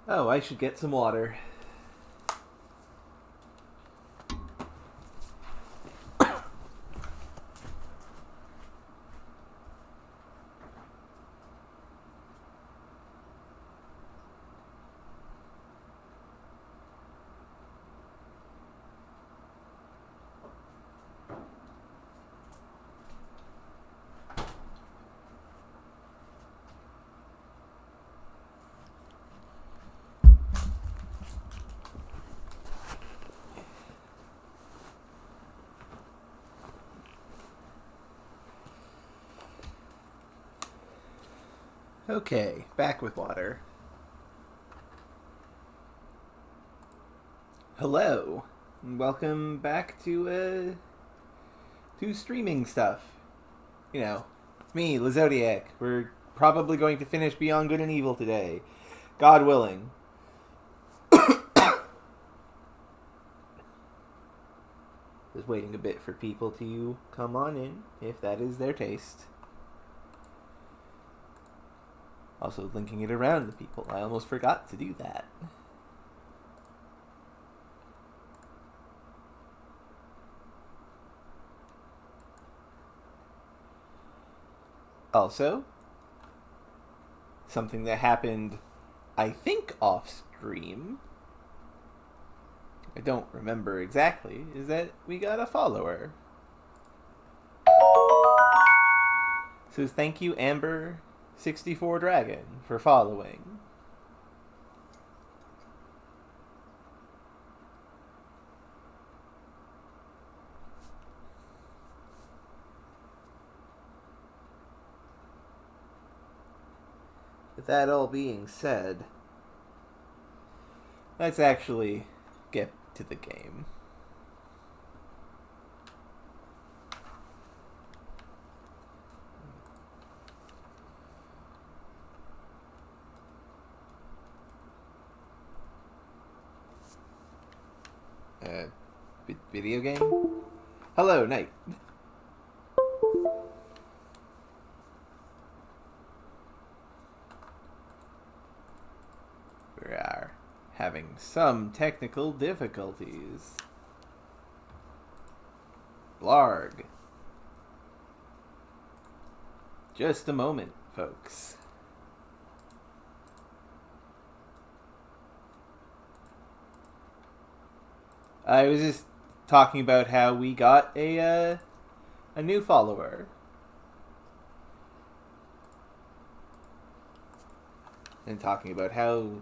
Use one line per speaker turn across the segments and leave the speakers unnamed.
Oh, I should get some water. Okay, back with water. Hello, and welcome back to streaming stuff. You know, it's me, Zodiac. We're probably going to finish Beyond Good and Evil today, God willing. Just waiting a bit for people to come on in, if that is their taste. Also linking it around to people. I almost forgot to do that. Also, something that happened, I think, off stream, I don't remember exactly, is that we got a follower. So thank you, Amber64 Dragon, for following. With that all being said, let's actually get to the game. Video game? Hello, Knight. We are having some technical difficulties. Blarg. Just a moment, folks. I was just talking about how we got a new follower. And talking about how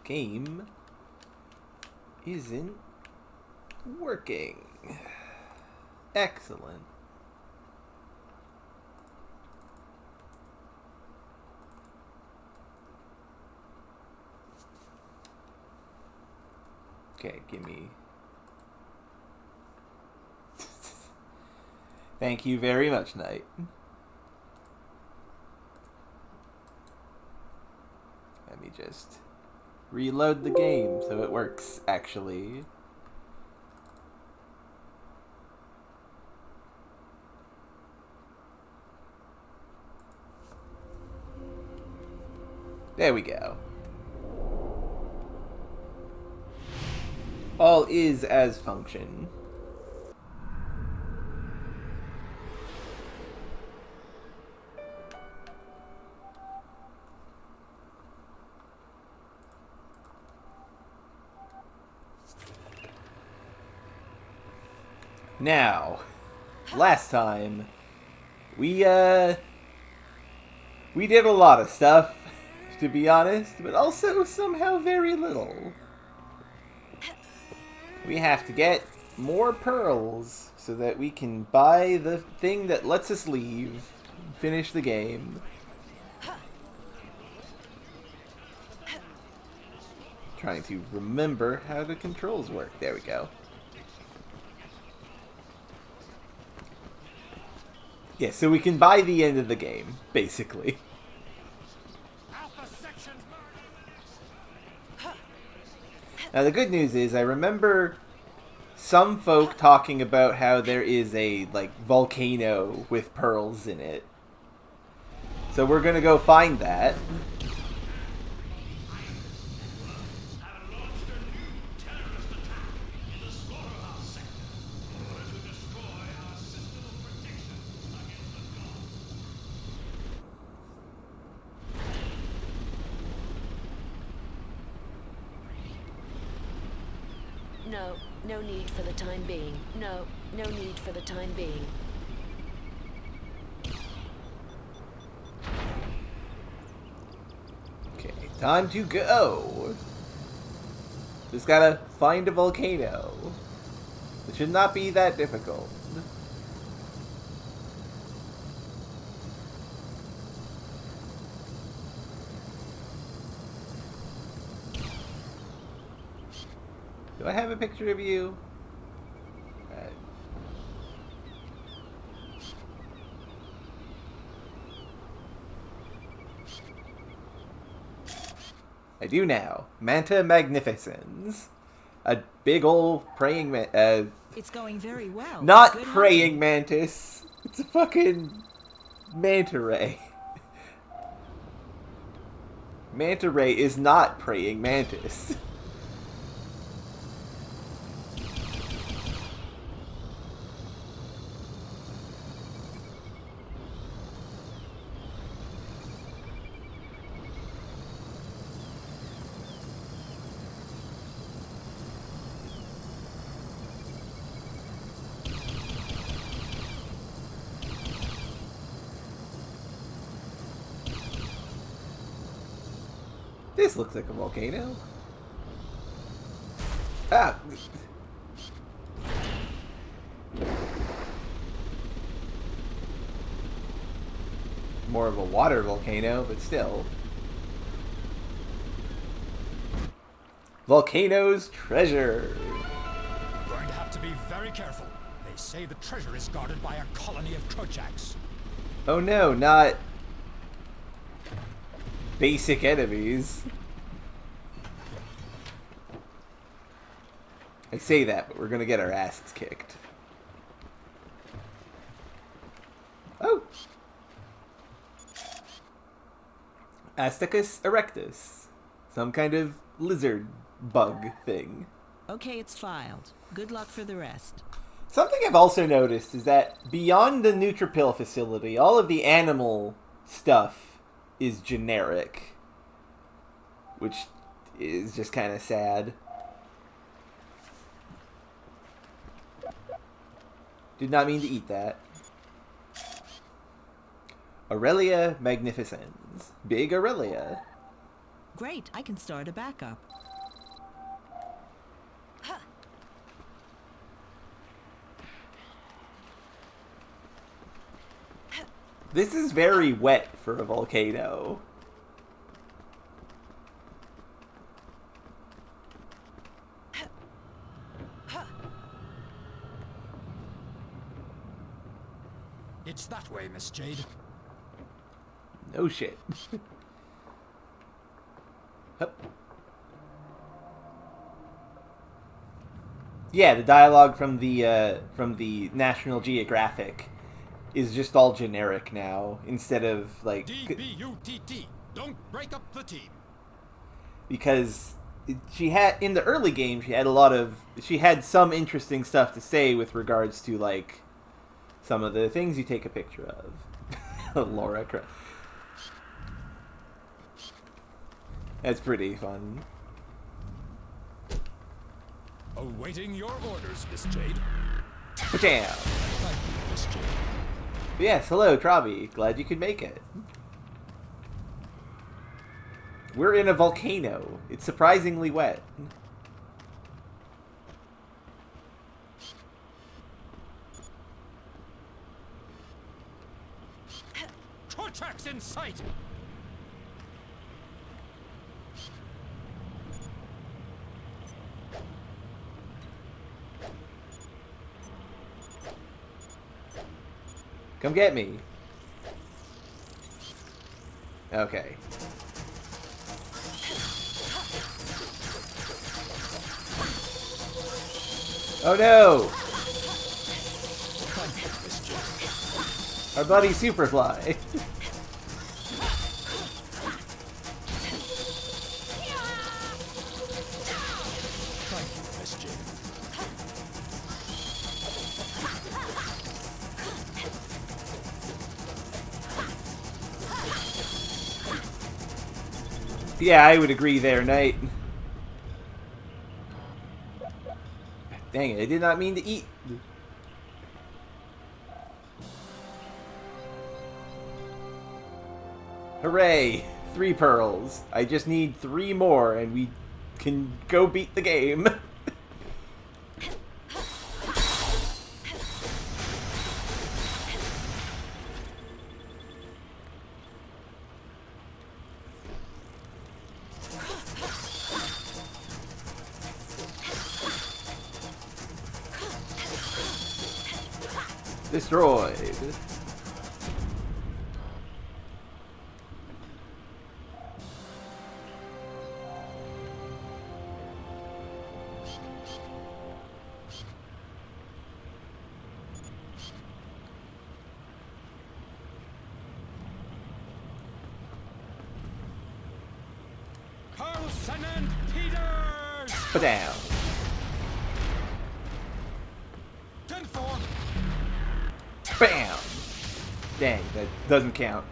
game isn't working. Excellent. Okay, give me... Thank you very much, Knight. Let me just reload the game so it works, actually. There we go. All is as function. Now, last time, we did a lot of stuff, to be honest, but also somehow very little. We have to get more pearls so that we can buy the thing that lets us leave, finish the game. Trying to remember how the controls work. There we go. Yeah, so we can buy the end of the game, basically. Now the good news is I remember some folk talking about how there is a, like, volcano with pearls in it. So we're gonna go find that.
No, no need for the time being. No, no need for the time being.
Okay, time to go. Just gotta find a volcano. It should not be that difficult. Do I have a picture of you? I do now. Manta magnificens. A big old praying
It's going very well.
Not
Good
praying
hunting.
mantis. It's a fucking manta ray. Manta ray is not praying mantis. This looks like a volcano. Ah! More of a water volcano, but still. Volcano's treasure.
We're going to have to be very careful. They say the treasure is guarded by a colony of Krochaks.
Oh no, not basic enemies. I say that, but we're gonna get our asses kicked. Oh! Astacus erectus. Some kind of lizard bug thing.
Okay, it's filed. Good luck for the rest.
Something I've also noticed is that beyond the Neutropill facility, all of the animal stuff is generic. Which is just kind of sad. Did not mean to eat that. Aurelia magnificens. Big Aurelia.
Great, I can start a backup.
This is very wet for a volcano.
It's that way, Miss Jade.
No shit. Hup. Yeah, the dialogue from the National Geographic is just all generic now, instead of like
D-B-U-T-T. Don't break up the team.
Because she had, in the early game, she had some interesting stuff to say with regards to, like, some of the things you take a picture of. Laura. That's pretty fun.
Awaiting your orders, Miss Jade.
Damn.
Thank you, Miss Jade.
Yes, hello, Travi. Glad you could make it. We're in a volcano. It's surprisingly wet.
Torchax in sight!
Come get me. Okay. Oh no! Our buddy Superfly.
Thank you, Miss Jade.
Yeah, I would agree there, Knight. Dang it, I did not mean to eat. Hooray! 3 pearls. I just need 3 more and we can go beat the game. Destroyed.
Carlson and Peters!
Put down.
10-4.
Bam! Dang, that doesn't count.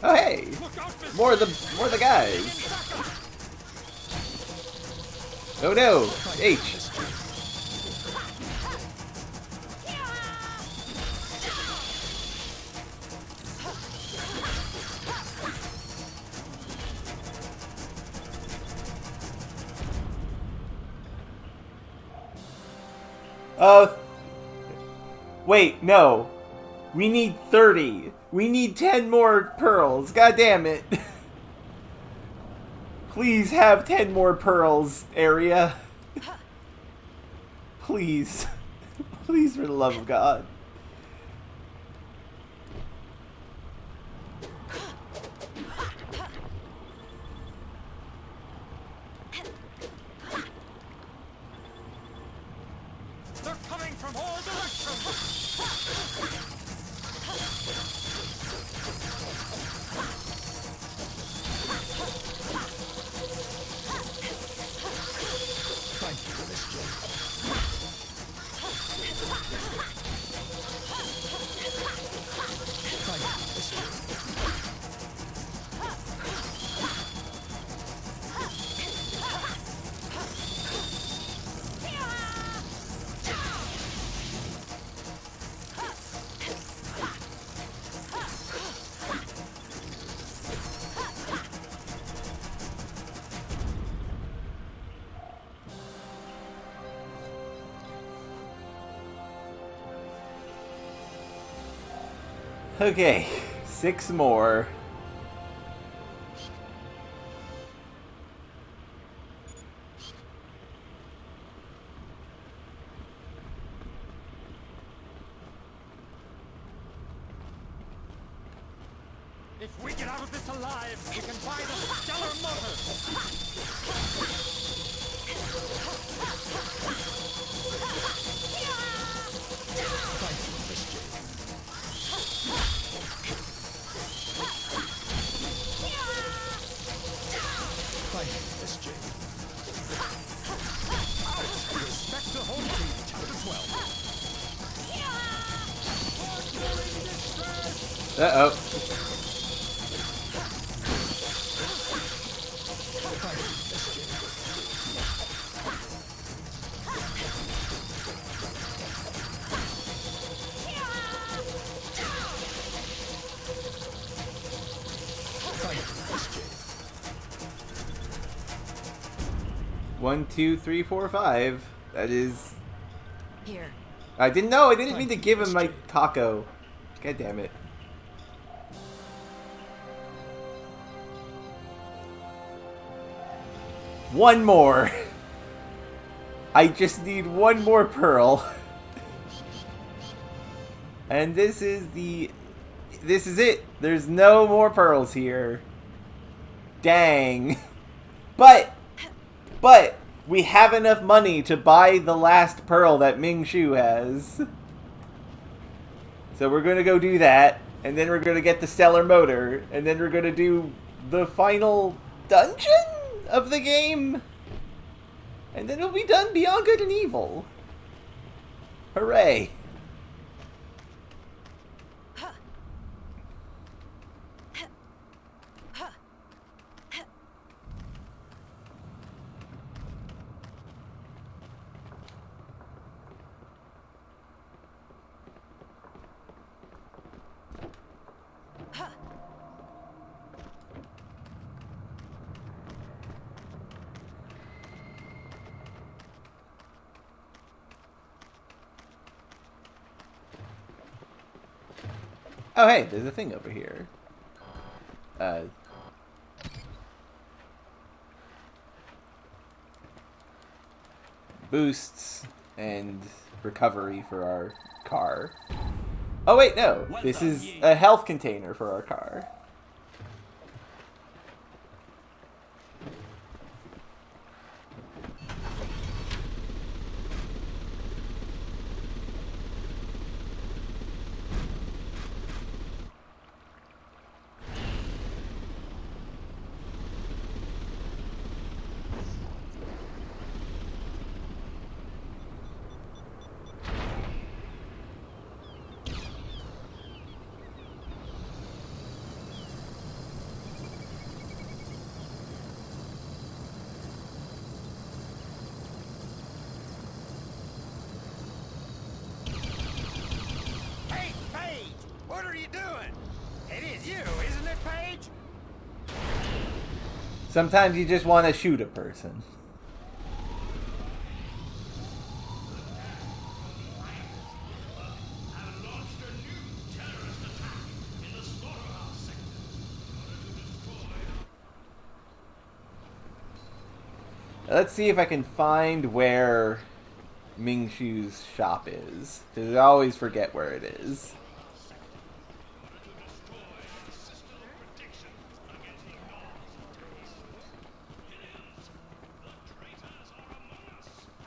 Oh hey!
Look out, Miss
More of the guys. Oh no! H. Wait, no. We need 30. We need 10 more pearls. God damn it. Please have 10 more pearls, area. Please. Please, for the love of God.
They're coming from all directions! Thank you, Miss Jade. Thank you, Miss Jade.
Okay, 6 more.
If we get out of this alive, we can buy the stellar motor! Thank you, Miss Jade.
Uh-oh. One, two, three, four, five. That is...
Here.
I didn't know. I didn't mean to give him my taco. God damn it. One more. I just need one more pearl. And this is the... This is it. There's no more pearls here. Dang. But we have enough money to buy the last pearl that Ming Shu has. So we're going to go do that. And then we're going to get the stellar motor. And then we're going to do the final dungeon of the game. And then it'll be done Beyond Good and Evil. Hooray. Oh, hey, there's a thing over here. Boosts and recovery for our car. Oh, wait, no. This is a health container for our car.
What are you doing? It is you, isn't it, Paige?
Sometimes you just want to shoot a person. Let's see if I can find where Ming Shu's shop is, because I always forget where it is.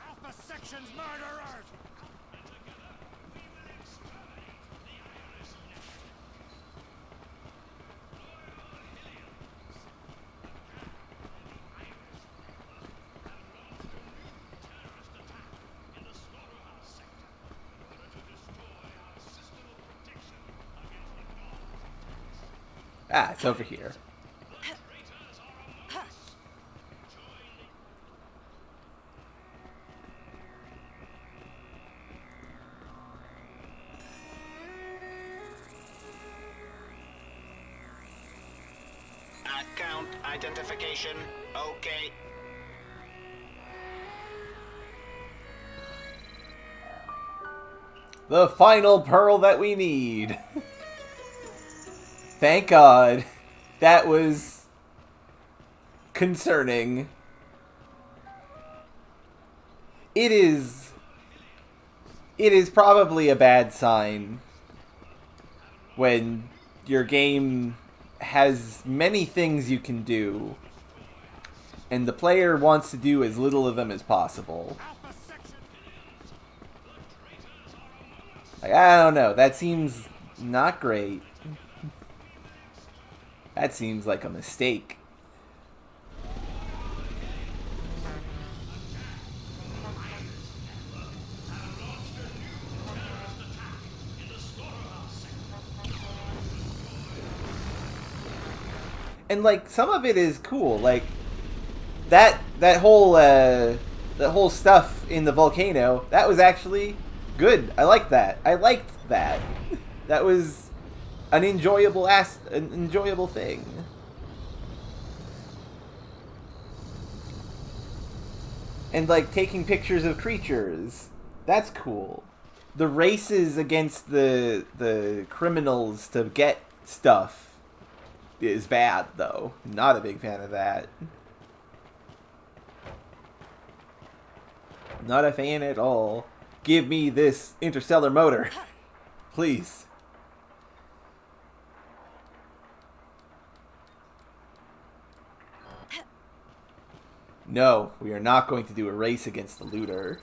Alpha Section's murderers!
Ah, it's over here.
Account identification, okay.
The final pearl that we need. Thank God. That was concerning. It is probably a bad sign when your game has many things you can do and the player wants to do as little of them as possible. Like, I don't know, that seems not great. That seems like a mistake. And like some of it is cool. Like that whole stuff in the volcano, that was actually good. I liked that. That was an enjoyable thing. And like taking pictures of creatures, that's cool. The races against the criminals to get stuff is bad, though. Not a big fan of that. Not a fan at all. Give me this interstellar motor, please. No, we are not going to do a race against the looter.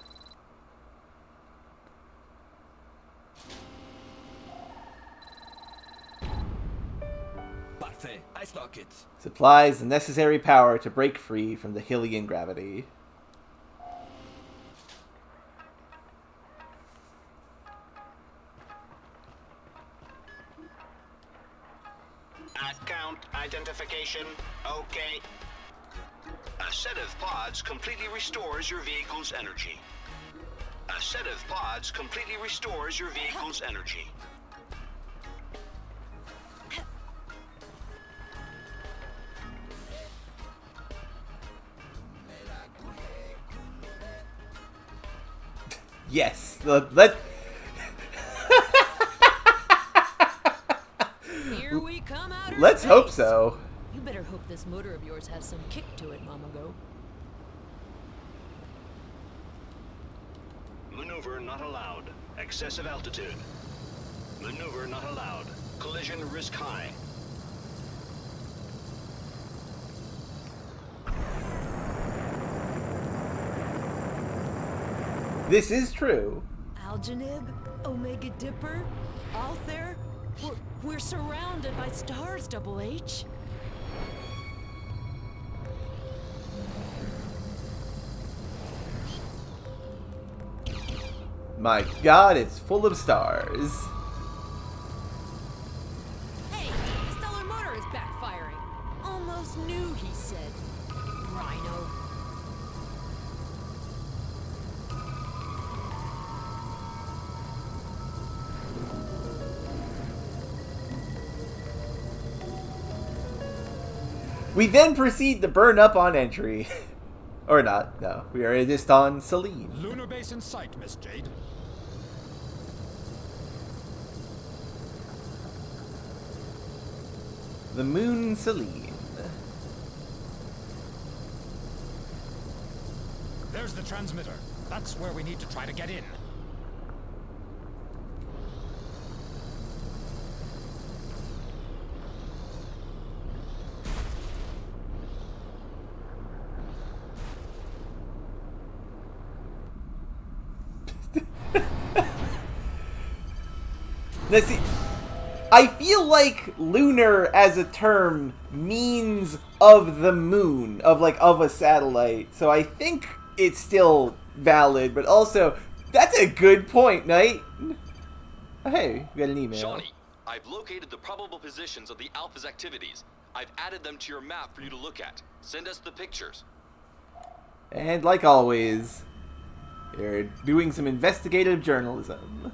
Parfait, I stock it.
Supplies the necessary power to break free from the Hylian gravity.
Account identification. Okay. A set of pods completely restores your vehicle's energy. A set of pods completely restores your vehicle's energy.
Yes. Let.
Here we come out.
Let's hope so.
You better hope this motor of yours has some kick to it, Mama Go.
Maneuver not allowed. Excessive altitude. Maneuver not allowed. Collision risk high.
This is true.
Algenib, Omega Dipper, Alther. We're surrounded by stars, Double H.
My God, it's full of stars.
Hey, the stellar motor is backfiring. Almost knew, he said. Rhino.
We then proceed to burn up on entry. Or not, no. We are just on Selene.
Lunar base in sight, Miss Jade.
The moon Selene.
There's the transmitter. That's where we need to try to get in.
Let's see. I feel like lunar as a term means of the moon, of a satellite. So I think it's still valid, but also that's a good point, Knight. Hey, we got an email.
Shawnee, I've located the probable positions of the Alpha's activities. I've added them to your map for you to look at. Send us the pictures.
And like always, they're doing some investigative journalism.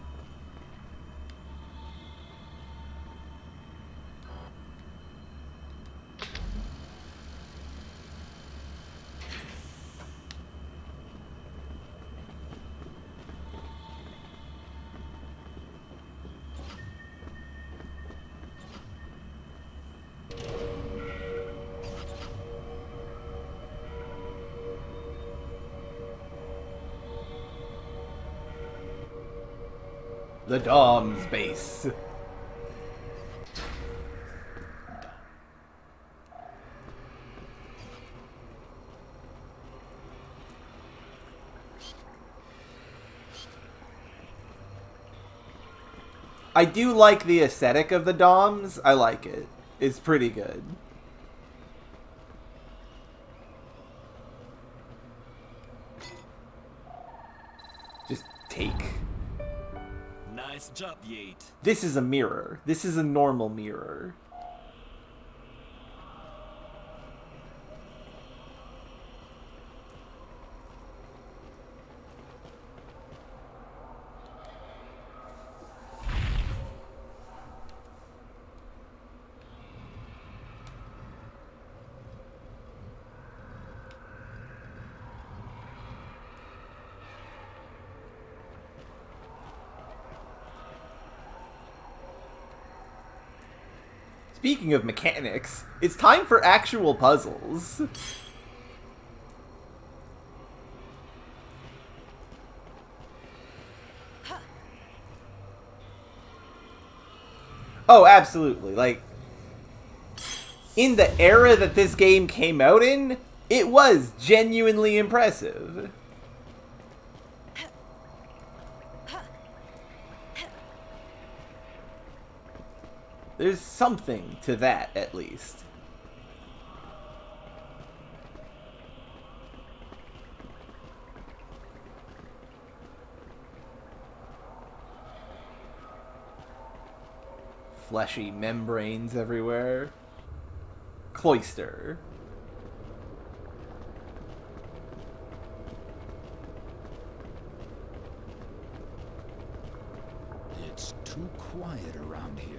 The Dom's base. I do like the aesthetic of the Doms. I like it. It's pretty good. Just take.
Nice job, Yate.
This is a mirror. This is a normal mirror. Speaking of mechanics, it's time for actual puzzles. Oh, absolutely. Like, in the era that this game came out in, it was genuinely impressive. There's something to that, at least. Fleshy membranes everywhere. Cloister.
It's too quiet around here.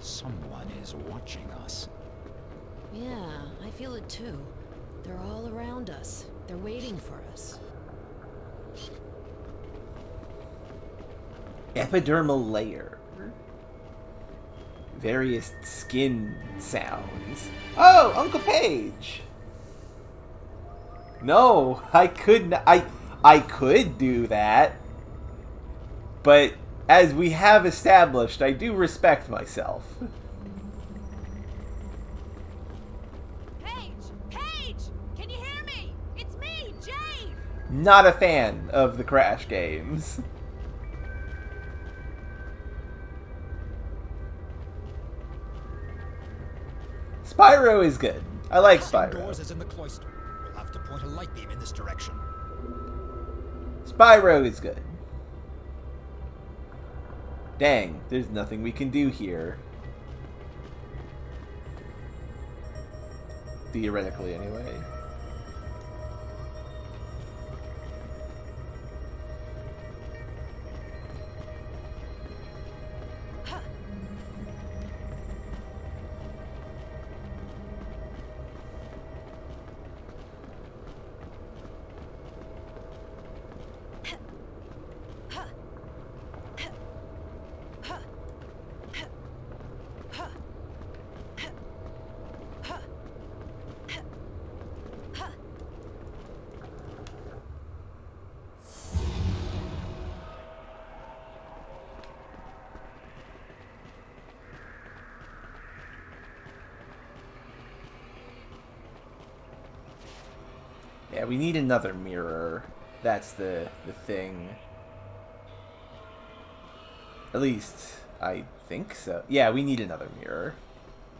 Someone is watching us.
Yeah, I feel it too. They're all around us. They're waiting for us.
Epidermal layer. Various skin sounds. Oh, Uncle Page! No, I could I could do that. But as we have established, I do respect myself.
Paige! Paige! Can you hear me? It's me, Jade!
Not a fan of the Crash games. Spyro is good. I like Spyro.
Doors is in the cloister. We'll have to point a light beam in this direction.
Spyro is good. Dang, there's nothing we can do here. Theoretically, anyway. Yeah, we need another mirror. That's the thing. At least, I think so. Yeah, we need another mirror.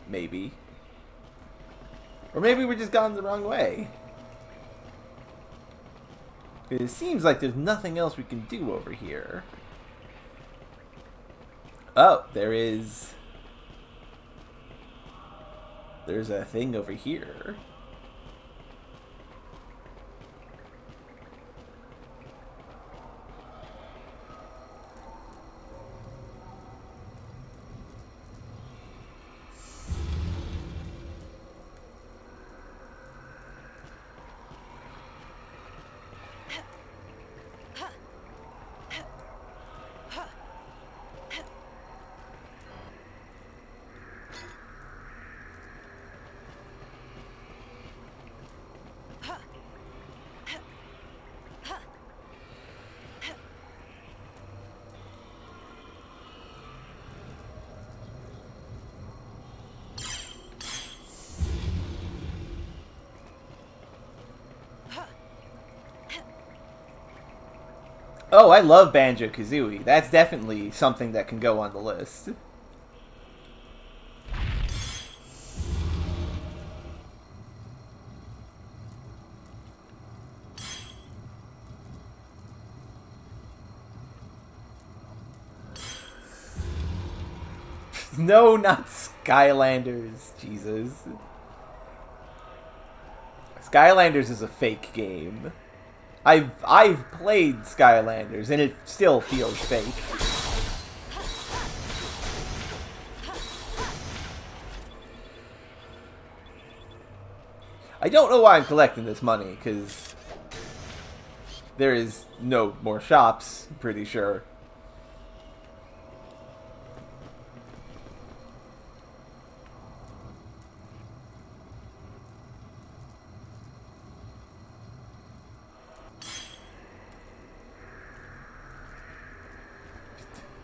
Maybe. Or maybe we're just gone the wrong way. It seems like there's nothing else we can do over here. Oh, there's a thing over here. Oh, I love Banjo-Kazooie. That's definitely something that can go on the list. No, not Skylanders. Jesus. Skylanders is a fake game. I've played Skylanders, and it still feels fake. I don't know why I'm collecting this money, because there is no more shops, I'm pretty sure.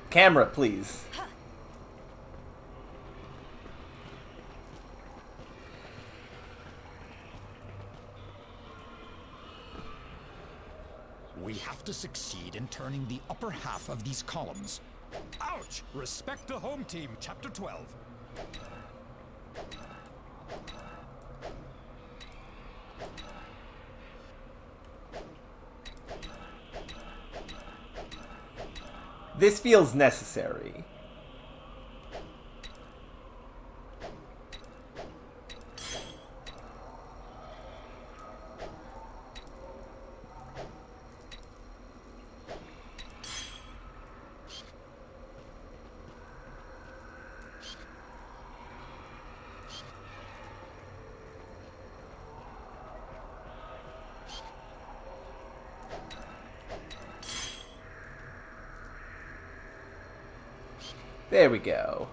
Camera, please.
We have to succeed in turning the upper half of these columns. Ouch! Respect the home team, Chapter 12.
This feels necessary. There we go.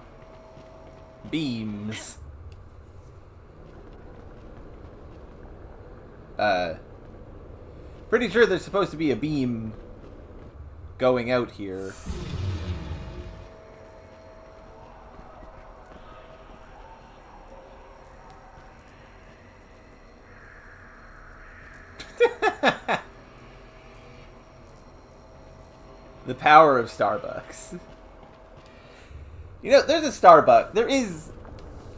Beams. Pretty sure there's supposed to be a beam going out here. The power of Starbucks. You know, there's a Starbucks. There is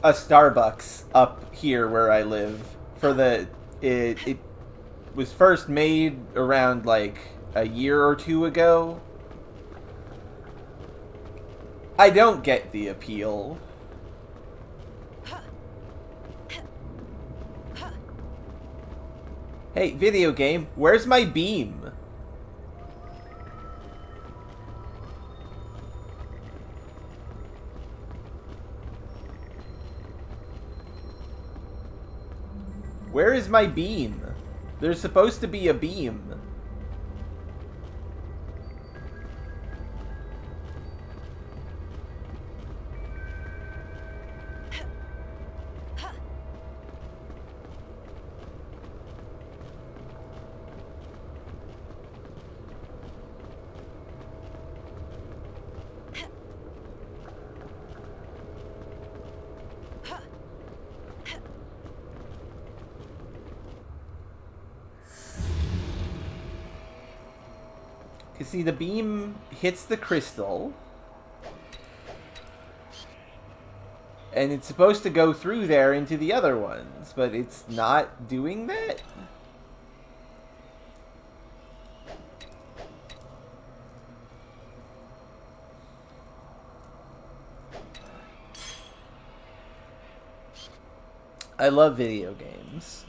a Starbucks up here where I live. For the it was first made around like a year or two ago. I don't get the appeal. Hey, video game, where's my beam? Where is my beam? There's supposed to be a beam. You see, the beam hits the crystal, and it's supposed to go through there into the other ones, but it's not doing that? I love video games.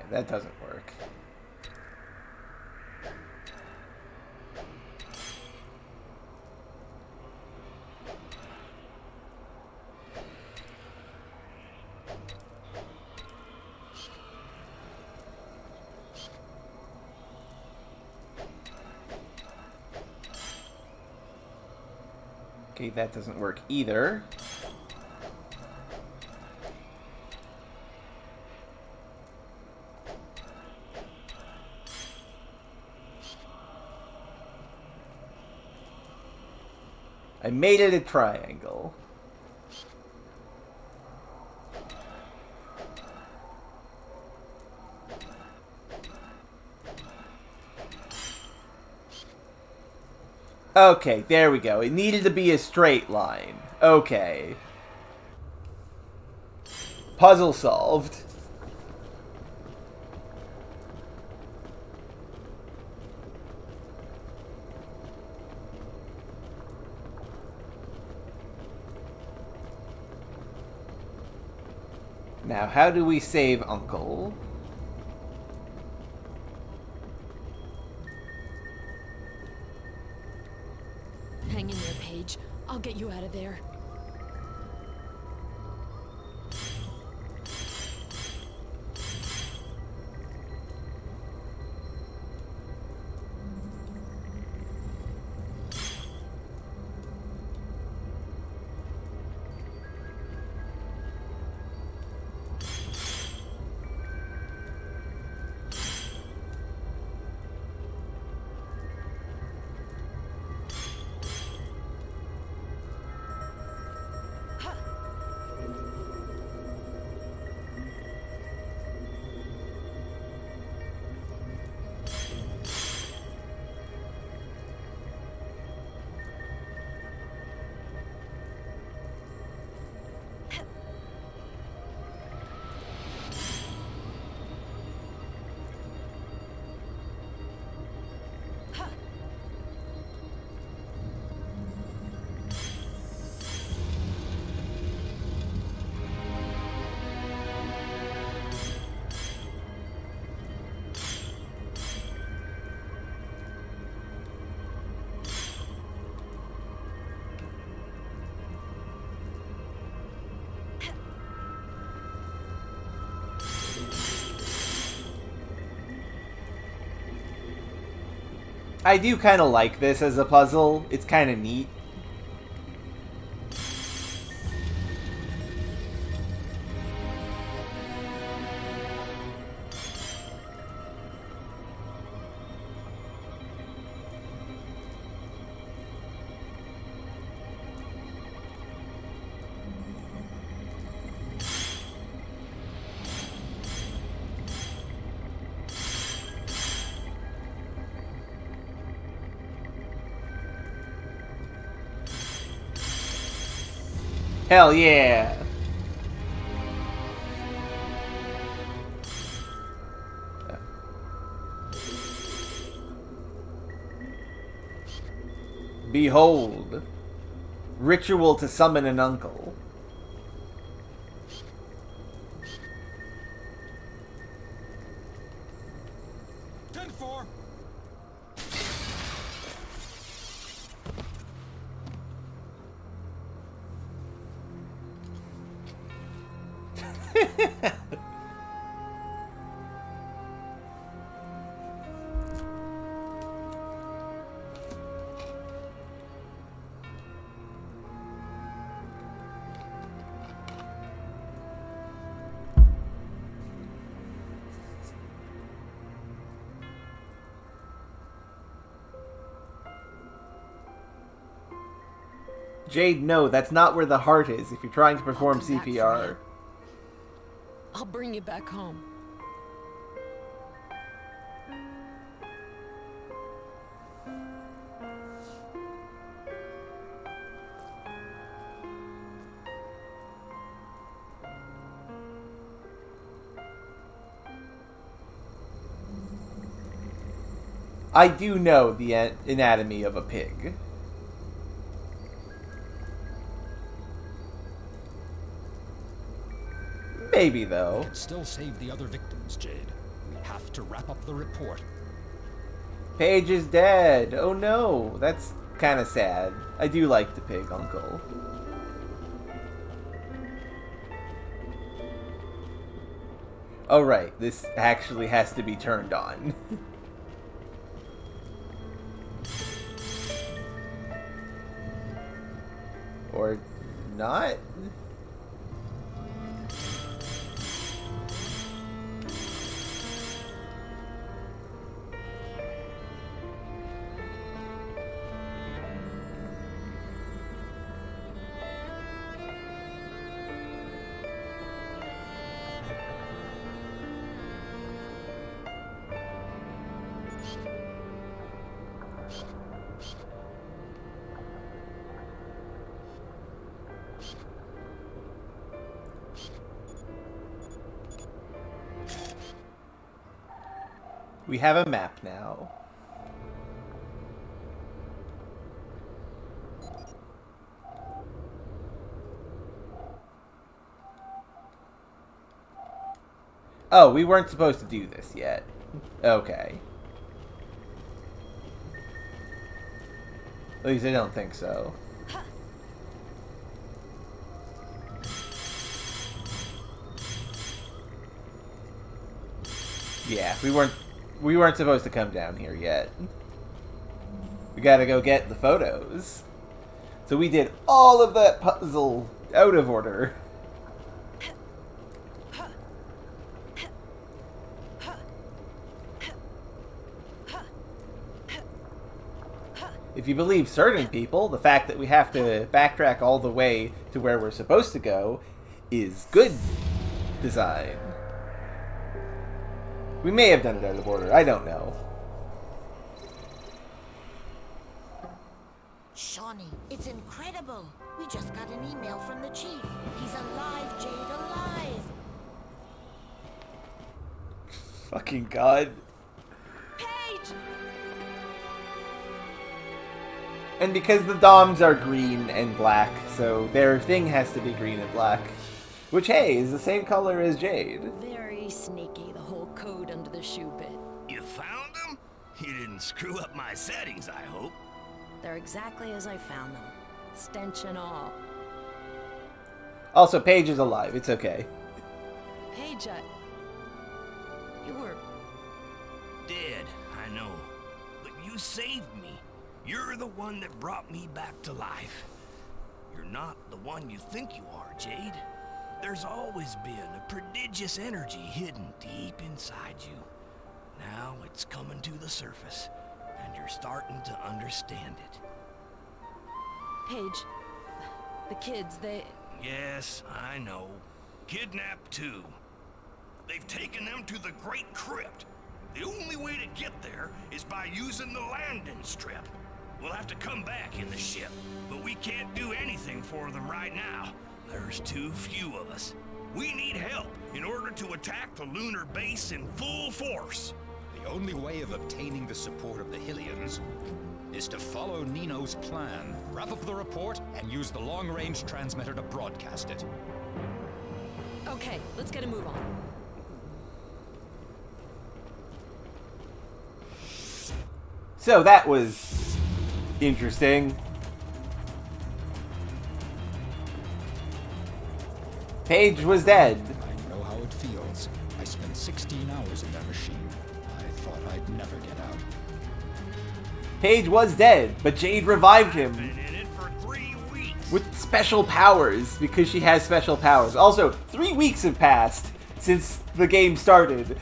That doesn't work. Okay, that doesn't work either. I made it a triangle. Okay, there we go. It needed to be a straight line. Okay. Puzzle solved. Now, how do we save Uncle?
Hang in there, Paige. I'll get you out of there.
I do kind of like this as a puzzle. It's kind of neat. Hell yeah! Behold, ritual to summon an uncle. Jade, no, that's not where the heart is if you're trying to perform
I'll come back for
CPR.
you. I'll bring you back home.
I do know the anatomy of a pig. Maybe, though.
We can still save the other victims, Jade. We have to wrap up the report.
Paige is dead. Oh no, that's kind of sad. I do like the pig uncle. Oh right, this actually has to be turned on. Or not? We have a map now. Oh, we weren't supposed to do this yet. Okay. At least I don't think so. Yeah, we weren't supposed to come down here yet. We gotta go get the photos. So we did all of that puzzle out of order. If you believe certain people, the fact that we have to backtrack all the way to where we're supposed to go is good design. We may have done it out of order. I don't know.
Shawnee, it's incredible. We just got an email from the chief. He's alive, Jade, alive.
Fucking God.
Paige!
And because the DOMs are green and black, so their thing has to be green and black. Which, hey, is the same color as Jade.
Very sneaky, the whole code under the shoe bit.
You found them? You didn't screw up my settings, I hope.
They're exactly as I found them. Stench and all.
Also, Paige is alive. It's okay.
Paige, you were...
Dead, I know. But you saved me. You're the one that brought me back to life. You're not the one you think you are, Jade. There's always been a prodigious energy hidden deep inside you. Now it's coming to the surface, and you're starting to understand it.
Paige, the kids, they...
Yes, I know. Kidnapped too. They've taken them to the Great Crypt. The only way to get there is by using the landing strip. We'll have to come back in the ship, but we can't do anything for them right now. There's too few of us. We need help in order to attack the lunar base in full force.
The only way of obtaining the support of the Hylians is to follow Nino's plan, wrap up the report, and use the long-range transmitter to broadcast it.
Okay, let's get a move on.
So that was interesting. Paige was dead.
I know how it feels. I spent 16 hours in that machine. I thought I'd never get out.
Paige was dead, but Jade revived him
Been in it for 3 weeks.
with special powers because she has special powers. Also, 3 weeks have passed since the game started,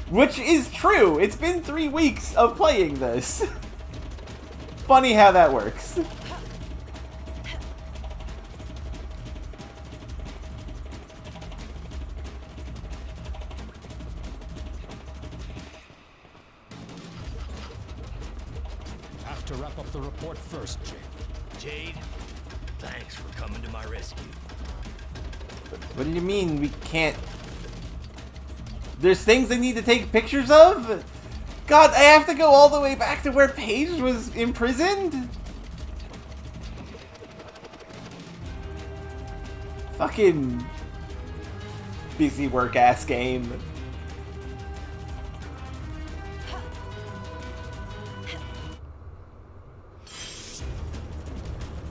which is true. It's been 3 weeks of playing this. Funny how that works.
Have to wrap up the report first, Jade.
Jade, thanks for coming to my rescue.
What do you mean we can't? There's things I need to take pictures of? God, I have to go all the way back to where Paige was imprisoned? Fucking busy work ass game.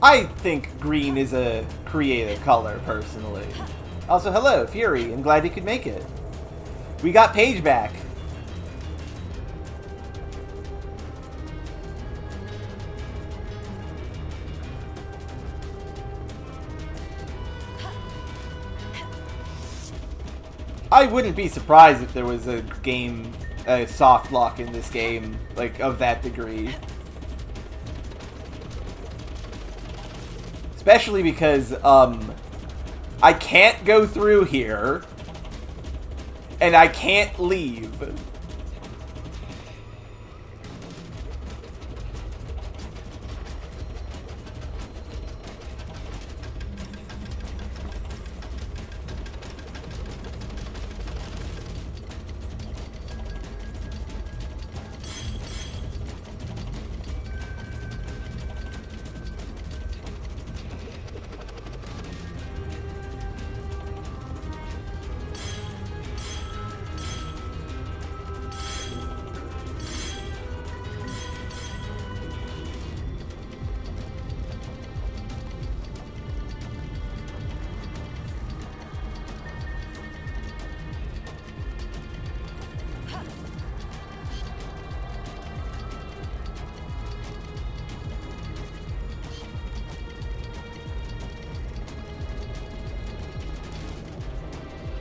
I think green is a creative color, personally. Also, hello, Fury. I'm glad you could make it. We got Paige back. I wouldn't be surprised if there was a soft lock in this game, like, of that degree. Especially because, I can't go through here, and I can't leave.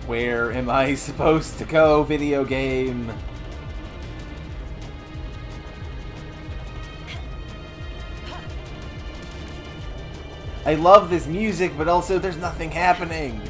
Where am I supposed to go, video game? I love this music, but also there's nothing happening.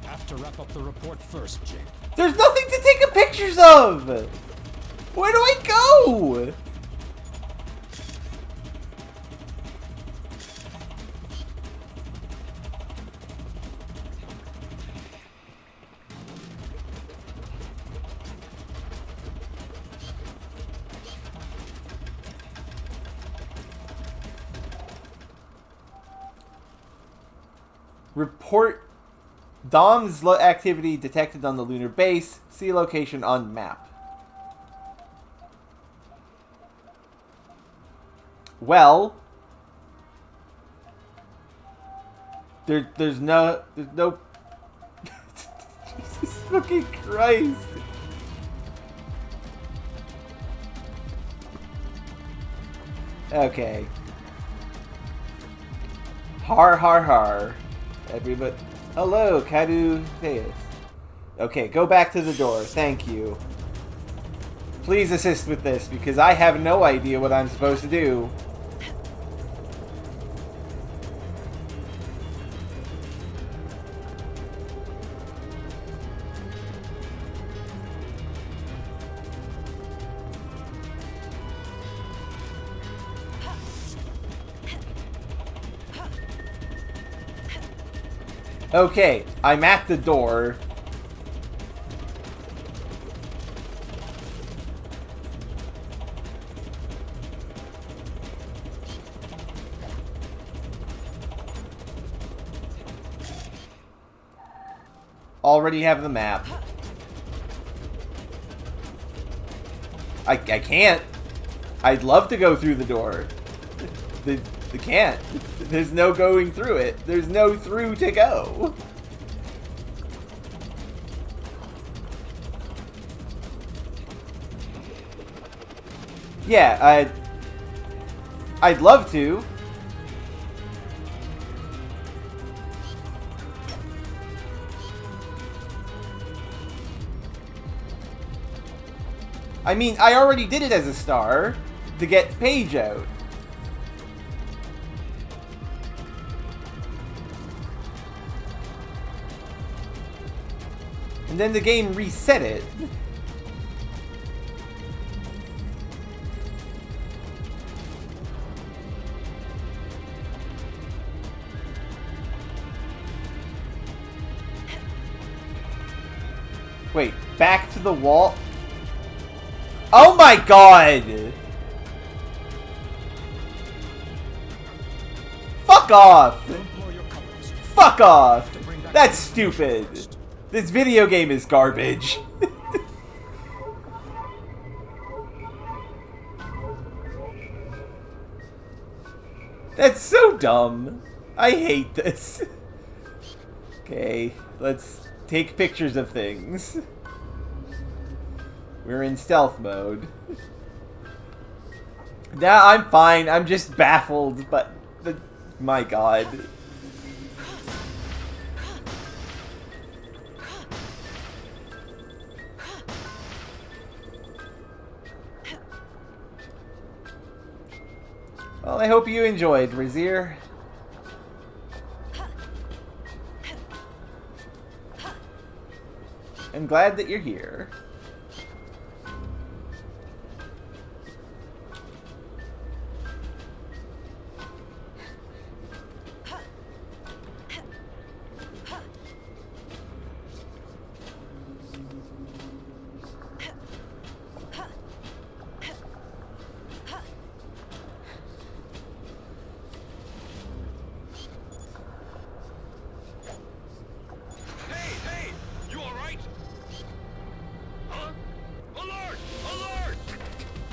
Have to wrap up the report first, Jake.
There's nothing to take pictures of! Where do I go? Report Dom's activity detected on the lunar base. See location on map. Well, there's no Jesus fucking Christ. Okay. Har har har. Everybody. Hello, Kadu Theus. Okay, go back to the door. Thank you. Please assist with this, because I have no idea what I'm supposed to do. Okay, I'm at the door. Already have the map. I can't. I'd love to go through the door. The can't. There's no going through it. There's no through to go. Yeah, I'd love to. I mean, I already did it as a star to get Paige out. And then the game reset it. Wait, back to the wall? Oh my god! Fuck off! Fuck off! That's stupid! This video game is garbage. That's so dumb. I hate this. Okay, let's take pictures of things. We're in stealth mode. Nah, I'm fine. I'm just baffled, but my god. Well, I hope you enjoyed, Razir. I'm glad that you're here.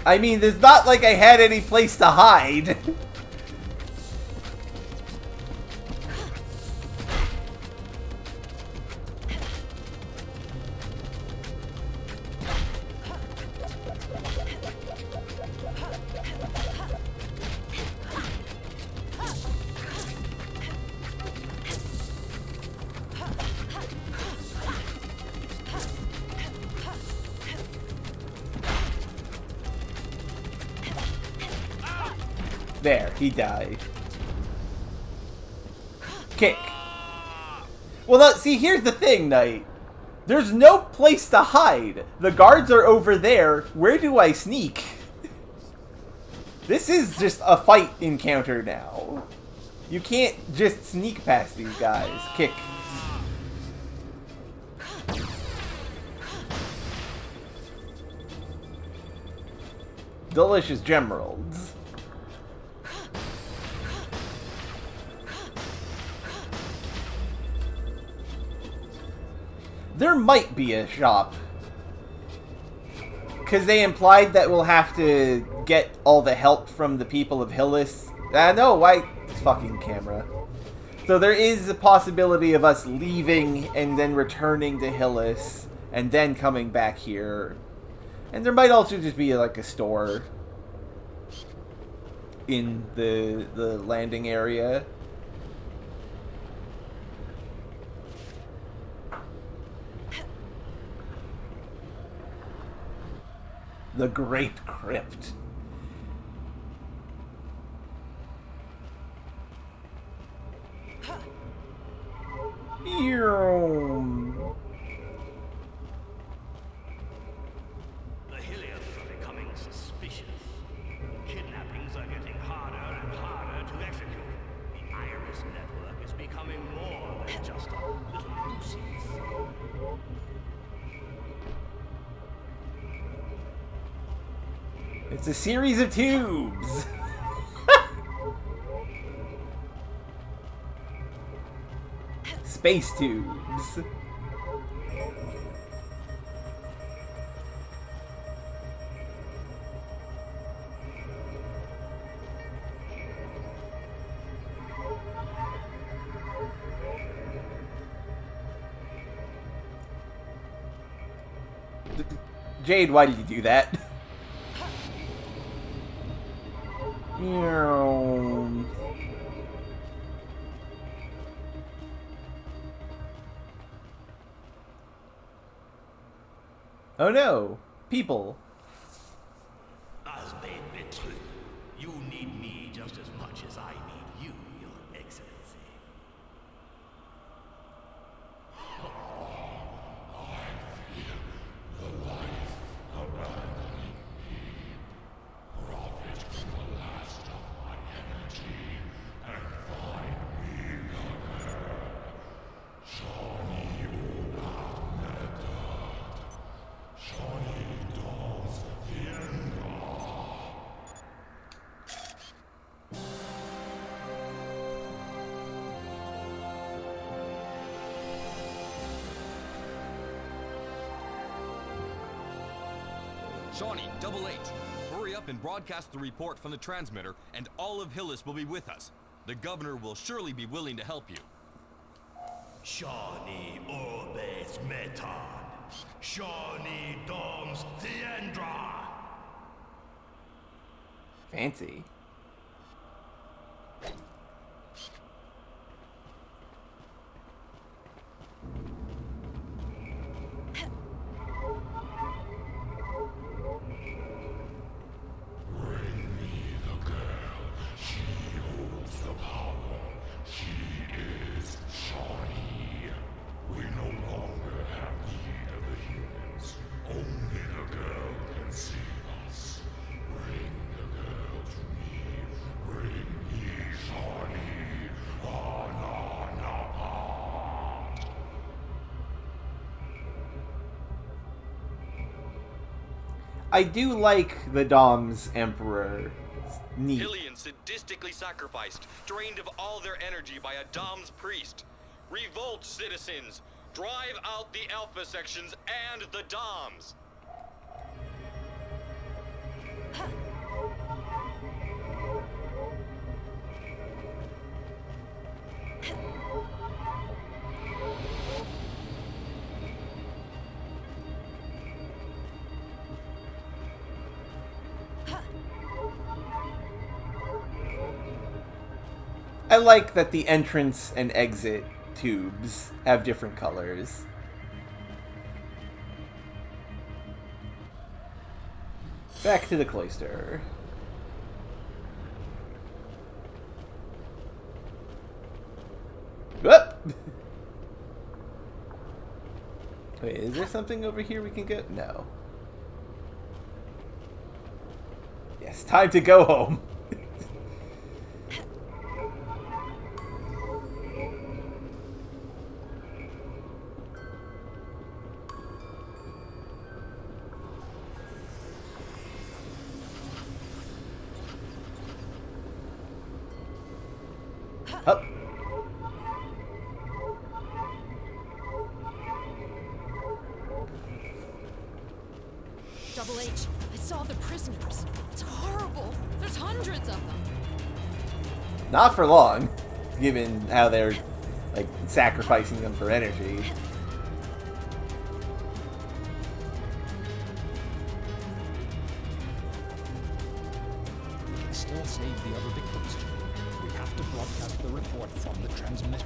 I mean, there's not like I had any place to hide. There, he died. Kick. Well, see, here's the thing, Knight. There's no place to hide. The guards are over there. Where do I sneak? This is just a fight encounter now. You can't just sneak past these guys. Kick. Delicious gemeralds. There might be a shop. Because they implied that we'll have to get all the help from the people of Hillis. No, why? Fucking camera. So there is a possibility of us leaving and then returning to Hillis and then coming back here. And there might also just be like a store in the landing area. The Great Crypt.
The Hillians are becoming suspicious. Kidnappings are getting harder and harder to execute. The Iris network is becoming more than just a little nuisance.
It's a series of tubes. Space tubes. Jade, why did you do that? Meow. Oh no! People!
As been betrayed, you need me just as much as I need you, Your Excellency.
Shawnee, 88. Hurry up and broadcast the report from the transmitter, and all of Hillis will be with us. The governor will surely be willing to help you.
Shawnee Orbes Meton. Shawnee Doms Theendra.
Fancy. I do like the Dom's Emperor. It's neat.
Hillians sadistically sacrificed, drained of all their energy by a Dom's priest. Revolt, citizens! Drive out the Alpha sections and the Doms!
I like that the entrance and exit tubes have different colors. Back to the cloister. Whoop! Wait, is there something over here we can go? No. Yes, time to go home. Up.
Double H, I saw the prisoners. It's horrible. There's hundreds of them.
Not for long, given how they're, like, sacrificing them for energy.
We can still save the other victims. We have to broadcast the report from the transmitter.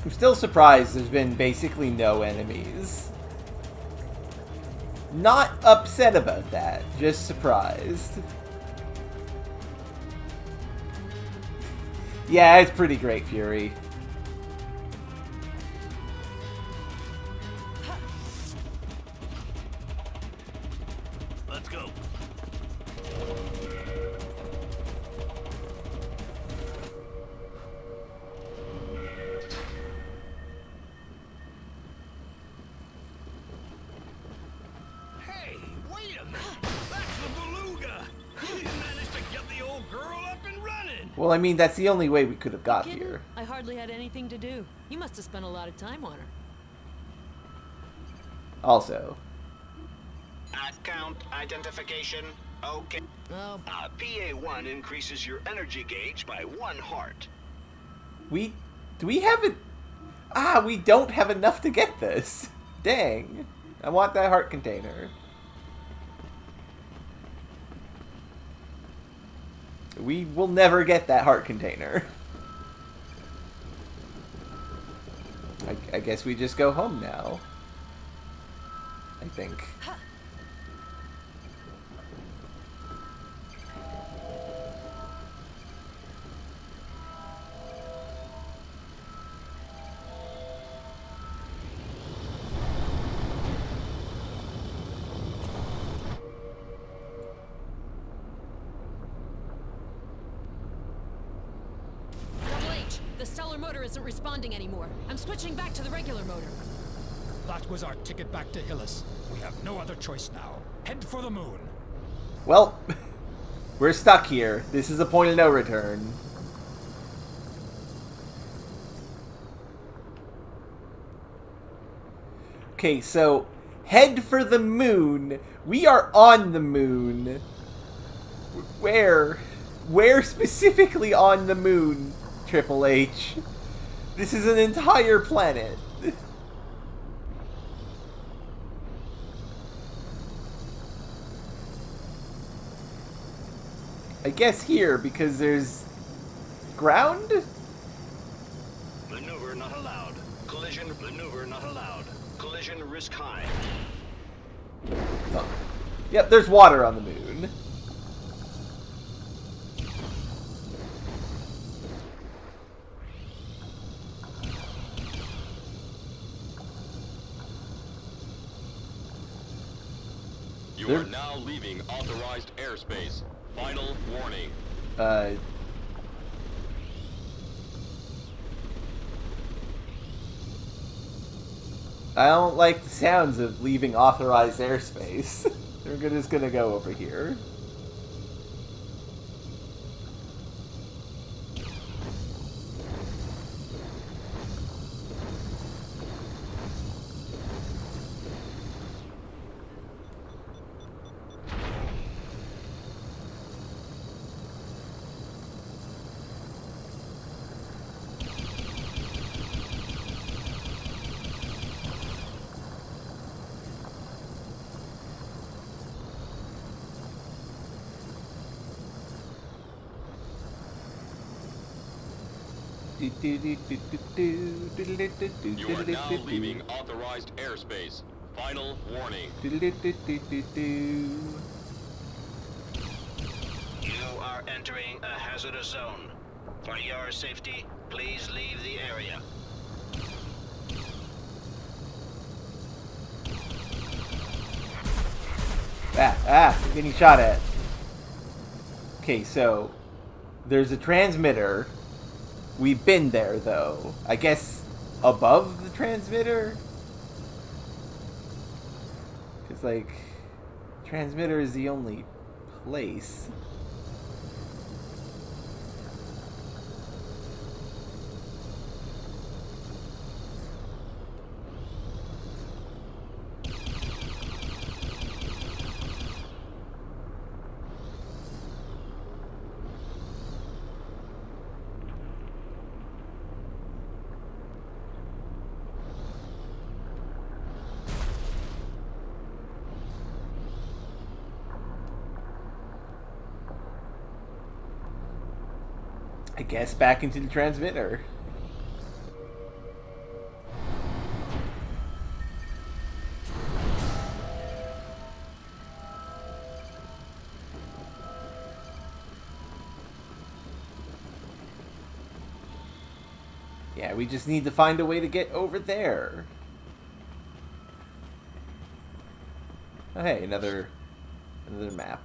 I'm still surprised there's been basically no enemies. Not upset about that, just surprised. Yeah, it's pretty great, Fury.
Let's go. Hey, wait a minute. That's the beluga. You managed to get the old girl up and running.
Well, I mean, that's the only way we could have got
Kidding?
here.
I hardly had anything to do. You must have spent a lot of time on her.
Also.
Account identification. Okay.
Oh,
PA1 increases your energy gauge by 1 heart.
Do we have it? Ah, we don't have enough to get this. Dang. I want that heart container. We will never get that heart container. I guess we just go home now. I think.
Double H, the stellar motor isn't responding anymore. I'm switching back to the regular motor.
That was our ticket back to Hillis. We have no other choice now. Head for the moon.
Well, we're stuck here. This is a point of no return. Okay, so head for the moon. We are on the moon. Where? Where specifically on the moon, Triple H? This is an entire planet. I guess here, because there's ground?
Maneuver not allowed. Collision maneuver not allowed. Collision risk high.
Oh. Yep, there's water on the moon.
You are now leaving authorized airspace. Final warning.
I don't like the sounds of leaving authorized airspace. We're just gonna go over here.
You are now leaving authorized airspace. Final warning.
You are entering a hazardous zone. For your safety, please leave the area.
I'm getting shot at. Okay, so there's a transmitter. We've been there, though. I guess above the transmitter? Because, like, transmitter is the only place. I guess back into the transmitter. Yeah, we just need to find a way to get over there. Oh, hey, another map.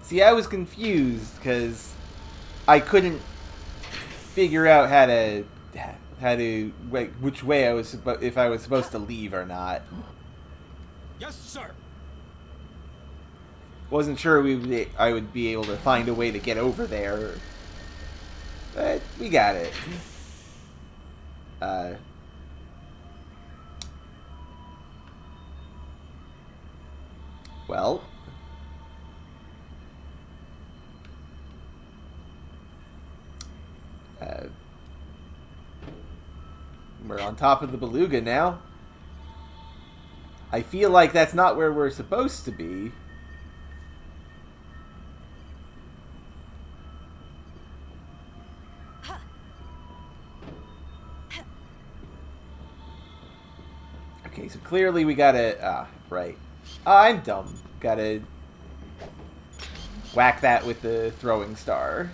See, I was confused because I couldn't figure out which way I was if I was supposed to leave or not.
Yes, sir.
Wasn't sure I would be able to find a way to get over there, but we got it. Well. We're on top of the beluga now. I feel like that's not where we're supposed to be. Okay, so clearly we gotta... right. I'm dumb. Gotta whack that with the throwing star.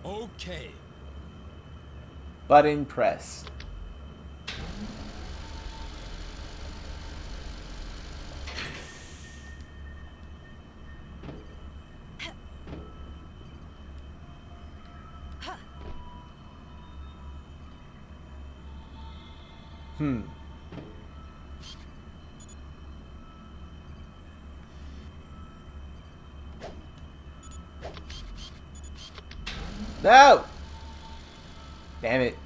Okay.
Button press. No! Damn it.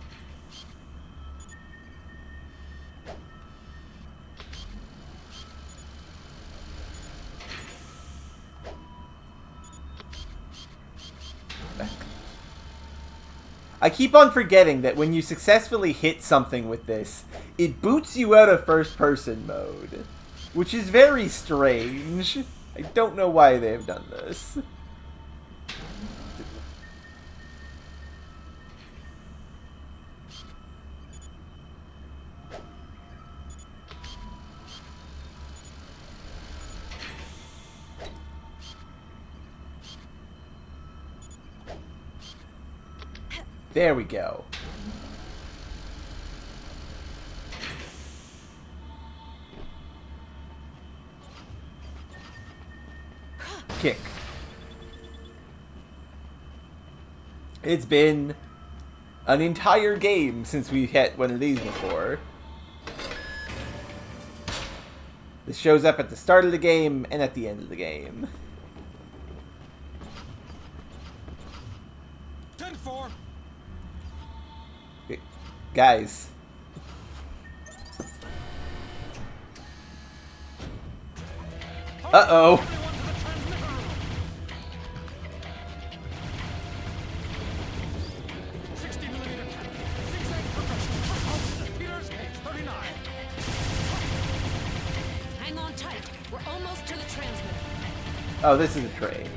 I keep on forgetting that when you successfully hit something with this, it boots you out of first-person mode, which is very strange. I don't know why they have done this. There we go. kick. It's been an entire game since we've hit one of these before. This shows up at the start of the game and at the end of the game.
10-4.
Guys. Uh-oh.
Hang on tight. We're almost to the transmitter.
Oh, this is a train.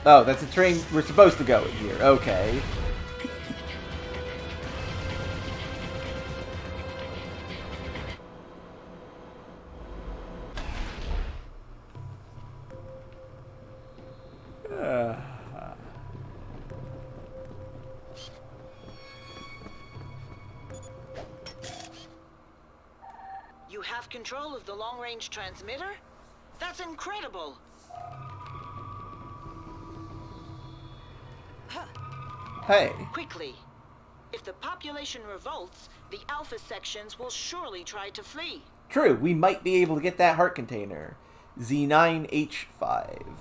Oh, that's a train we're supposed to go in here. Okay.
You have control of the long-range transmitter? That's incredible!
Hey.
Quickly. If the population revolts, the Alpha sections will surely try to flee.
True, we might be able to get that heart container. Z9H5.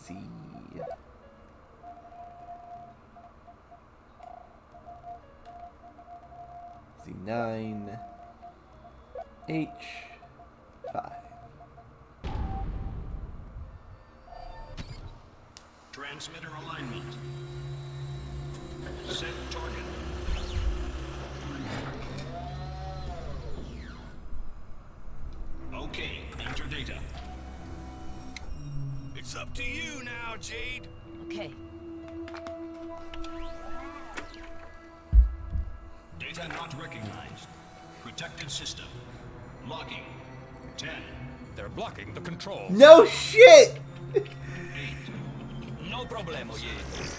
Z. Z9H5.
Transmitter alignment. Set target. Okay, enter data. It's up to you now, Jade.
Okay.
Data not recognized. Protected system. Locking. 10.
They're blocking the controls.
No shit!
No problemo,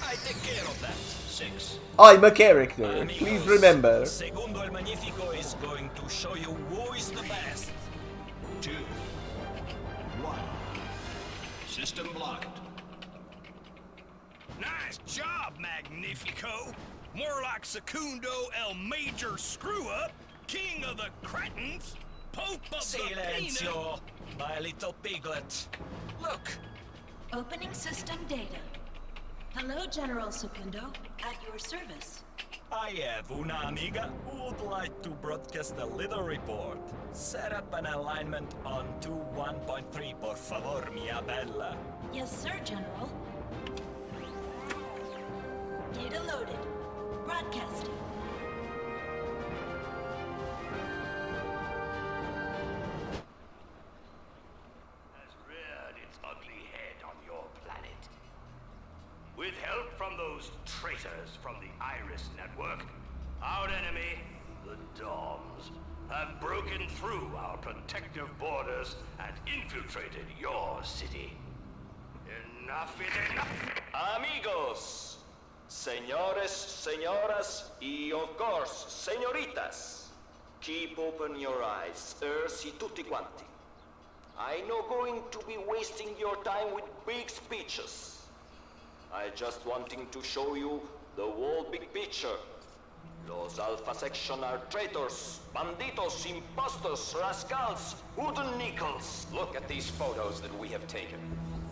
I take care of that.
6.
I'm a character. Please remember.
Segundo el Magnifico is going to show you who is the best.
2. 1. System blocked.
Nice job, Magnifico. More like Secundo El Major Screw-Up, King of the Cretins, Pope of the Peanut.
Silencio, my little piglet. Look,
Opening system data. Hello, General Secundo. At your service.
I have una amiga who would like to broadcast a little report. Set up an alignment on 2.1.3, por favor, mia bella.
Yes, sir, General. Data loaded. Broadcasting.
Has reared its ugly head on your planet. With help from those traitors from the Iris Network, our enemy, the Doms, have broken through our protective borders and infiltrated your city. Enough is enough!
Amigos, señores, señoras, y of course, señoritas. Keep open your eyes, si tutti quanti. I know going to be wasting your time with big speeches. I just wanting to show you the whole big picture. Los Alpha Section are traitors, banditos, imposters, rascals, wooden nickels.
Look at these photos that we have taken.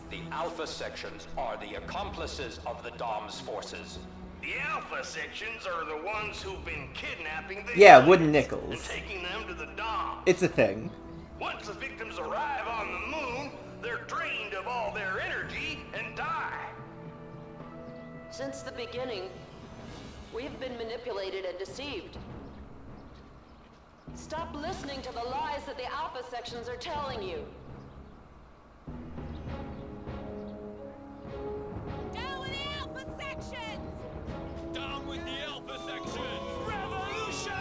The Alpha Sections are the accomplices of the DOM's forces.
The Alpha Sections are the ones who've been kidnapping the
Yeah,
aliens
wooden nickels.
and taking them to the Dom.
It's a thing.
Once the victims arrive on the moon, they're drained of all their energy and die.
Since the beginning, we've been manipulated and deceived. Stop listening to the lies that the Alpha Sections are telling you.
Down with the Alpha Sections!
Down with the Alpha Section! Revolution!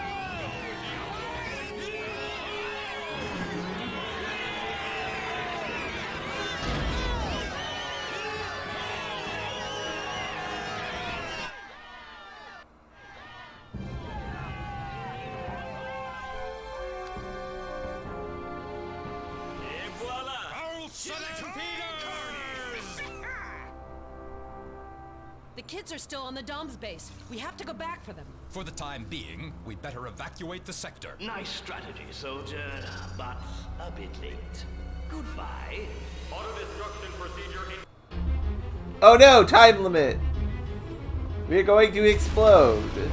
The kids are still on the Dom's base. We have to go back for them.
For the time being, we better evacuate the sector.
Nice strategy, soldier, but a bit late. Goodbye.
Auto destruction procedure in...
Oh no, time limit! We're going to explode.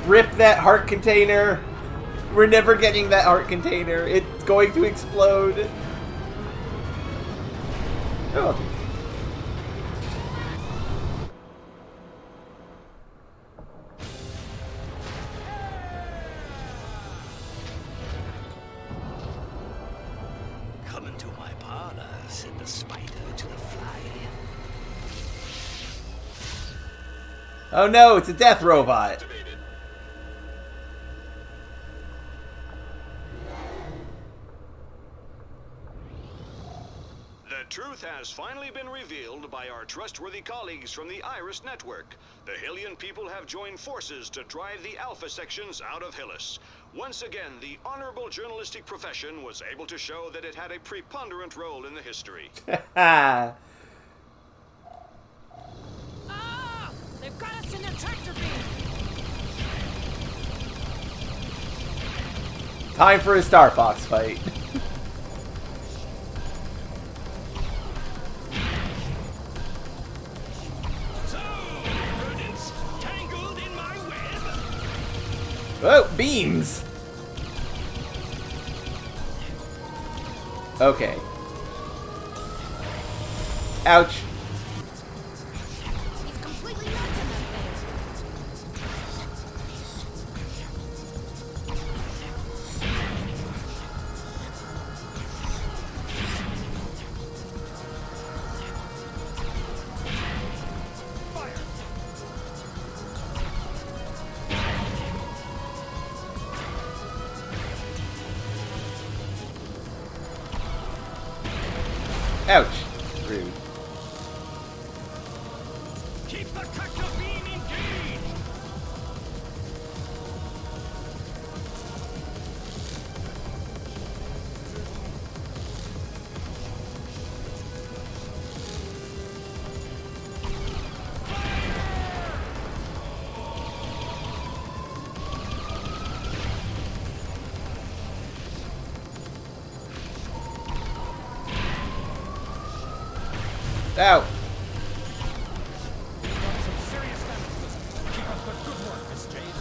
Rip that heart container. We're never getting that heart container. It's going to explode. Oh.
Come into my parlor, said the spider to the fly.
Oh no, it's a death robot.
The truth has finally been revealed by our trustworthy colleagues from the Iris Network. The Hylian people have joined forces to drive the Alpha sections out of Hylis. Once again, the honorable journalistic profession was able to show that it had a preponderant role in the history.
Ah! They've got us in their tractor beam!
Time for a Star Fox fight. Oh, beams! Okay. Ouch.
He's completely nuts in that
Ouch. Rude.
Keep the tractor beam engaged!
Ow.
Some serious damage. Keep up the good work, Miss Jade.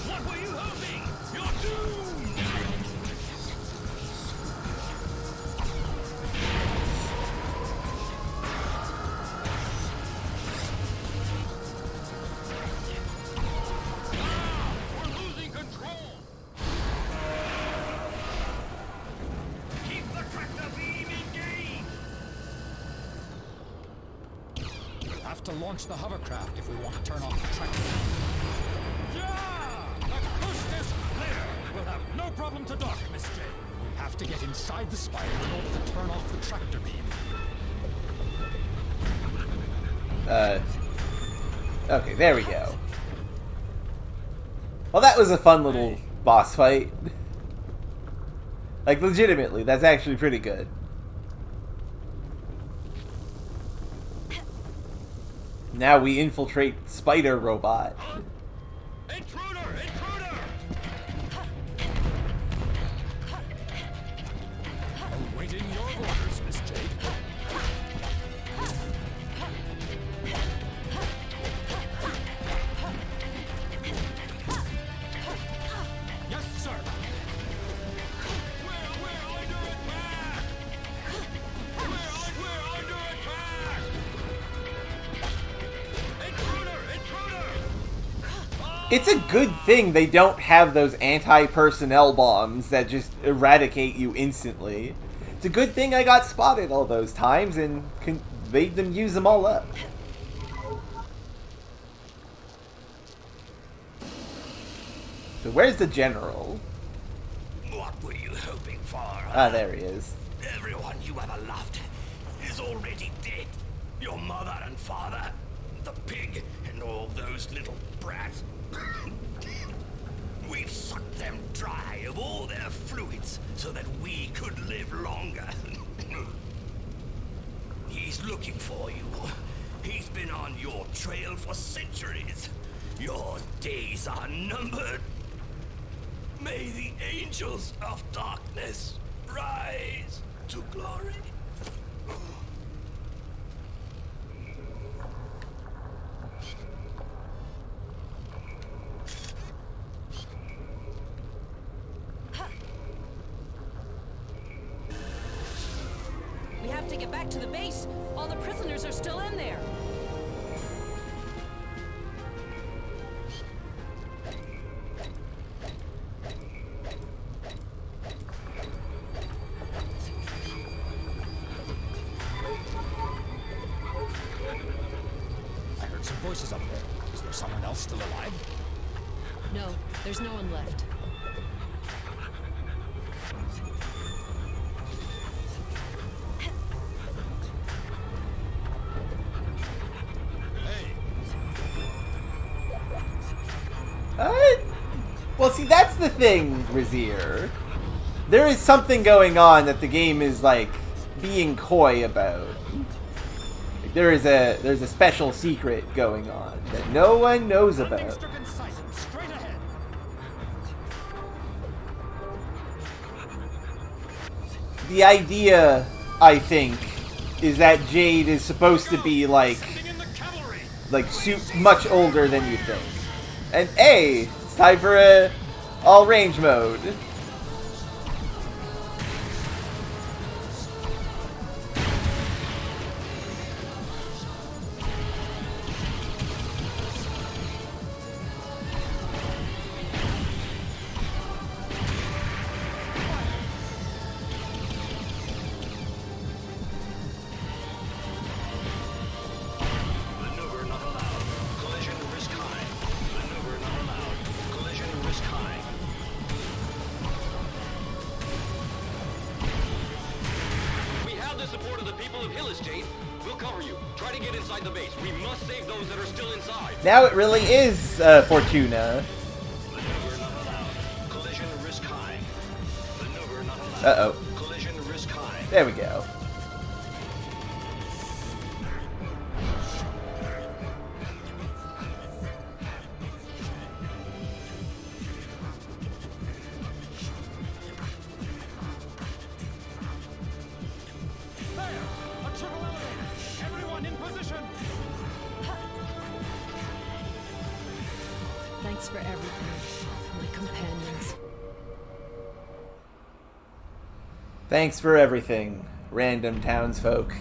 What were you hoping? You're doomed! We're losing control! Keep the tractor beam engaged!
We'll have to launch the hovercraft if we want to turn off the tractor.
Yeah!
The coast is clear! We'll have no problem to dock, Miss Jade. We have to get inside the spider in order to turn off the tractor beam.
Okay, there we go. Well, that was a fun little boss fight. Like, legitimately, that's actually pretty good. Now we infiltrate Spider Robot.
Intruder! Intruder!
Awaiting your orders, Miss Jade. Yes, sir.
We're under attack! We're under attack!
It's a good thing they don't have those anti-personnel bombs that just eradicate you instantly. It's a good thing I got spotted all those times and made them use them all up. So where's the general?
What were you hoping for?
Ah, there he is.
Everyone you ever loved is already dead. Your mother and father, the pig, and all those little brats. We've sucked them dry of all their fluids so that we could live longer. He's looking for you. He's been on your trail for centuries. Your days are numbered. May the angels of darkness rise to glory.
We have to get back to the base. All the prisoners are still in there.
I heard some voices up there. Is there someone else still alive?
No, there's no one left.
Well, see, that's the thing, Razier. There is something going on that the game is, like, being coy about. Like, there's a special secret going on that no one knows about. The idea, I think, is that Jade is supposed to be, like much older than you think. And hey, it's time for a all-range mode. Now it really is Fortuna. Uh-oh. There we go.
Thanks for everything, my companions.
Thanks for everything, random townsfolk.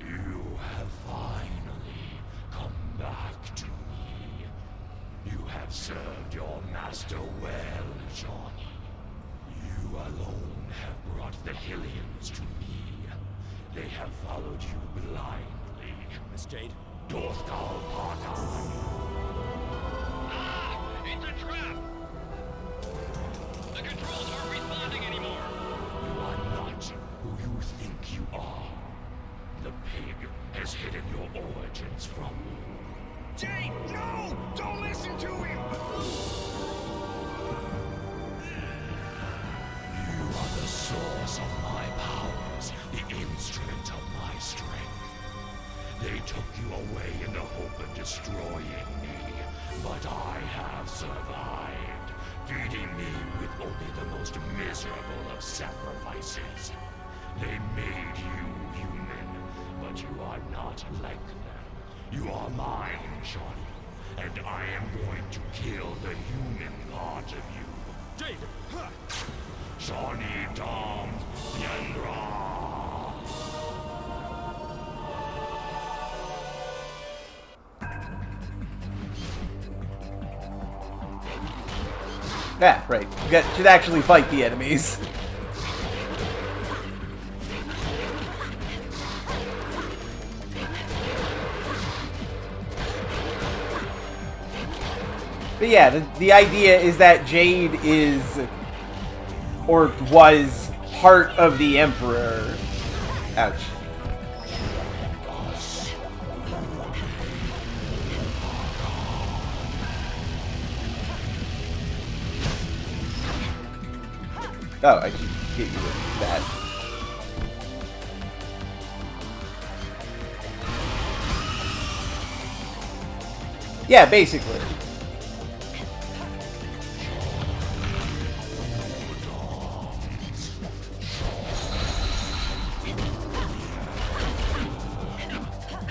You have finally come back to me. You have served your master well, Johnny. You alone have brought the Hillians to me. They have followed you blindly.
Miss Jade?
Dorthgal Patan.
Ah! It's a trap! The controls aren't responding anymore.
You are not who you think you are. The pig has hidden your origins from you.
Jade, no! Don't listen to him!
You are the source of my powers, the instrument of my strength. They took you away in the hope of destroying me, but I have survived, feeding me with only the most miserable of sacrifices. They made you human, but you are not like them. You are mine, Johnny, and I am going to kill the human part of you.
Jade!
Johnny Dom Yandra!
Yeah, right. You should actually fight the enemies. But yeah, the idea is that Jade is, or was, part of the Emperor. Ouch. Oh, I should hit you with that. Yeah, basically.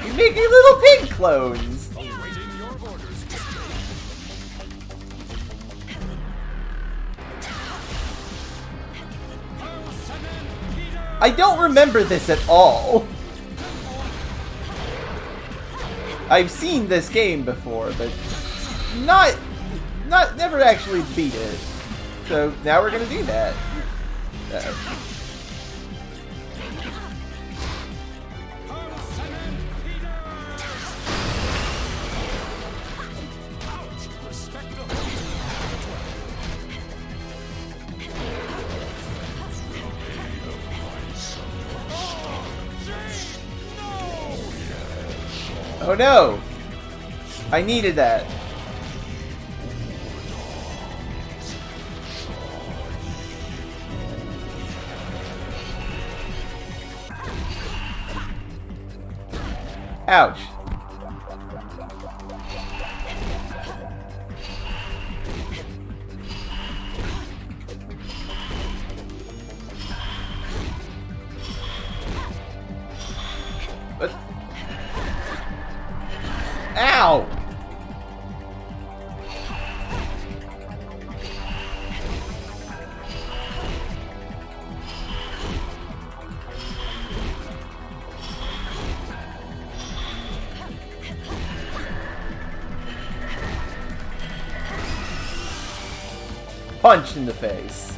You're making little pig clones! I don't remember this at all. I've seen this game before, but never actually beat it. So now we're gonna do that. Oh no! I needed that. Ouch. What? Ow! Punch in the face.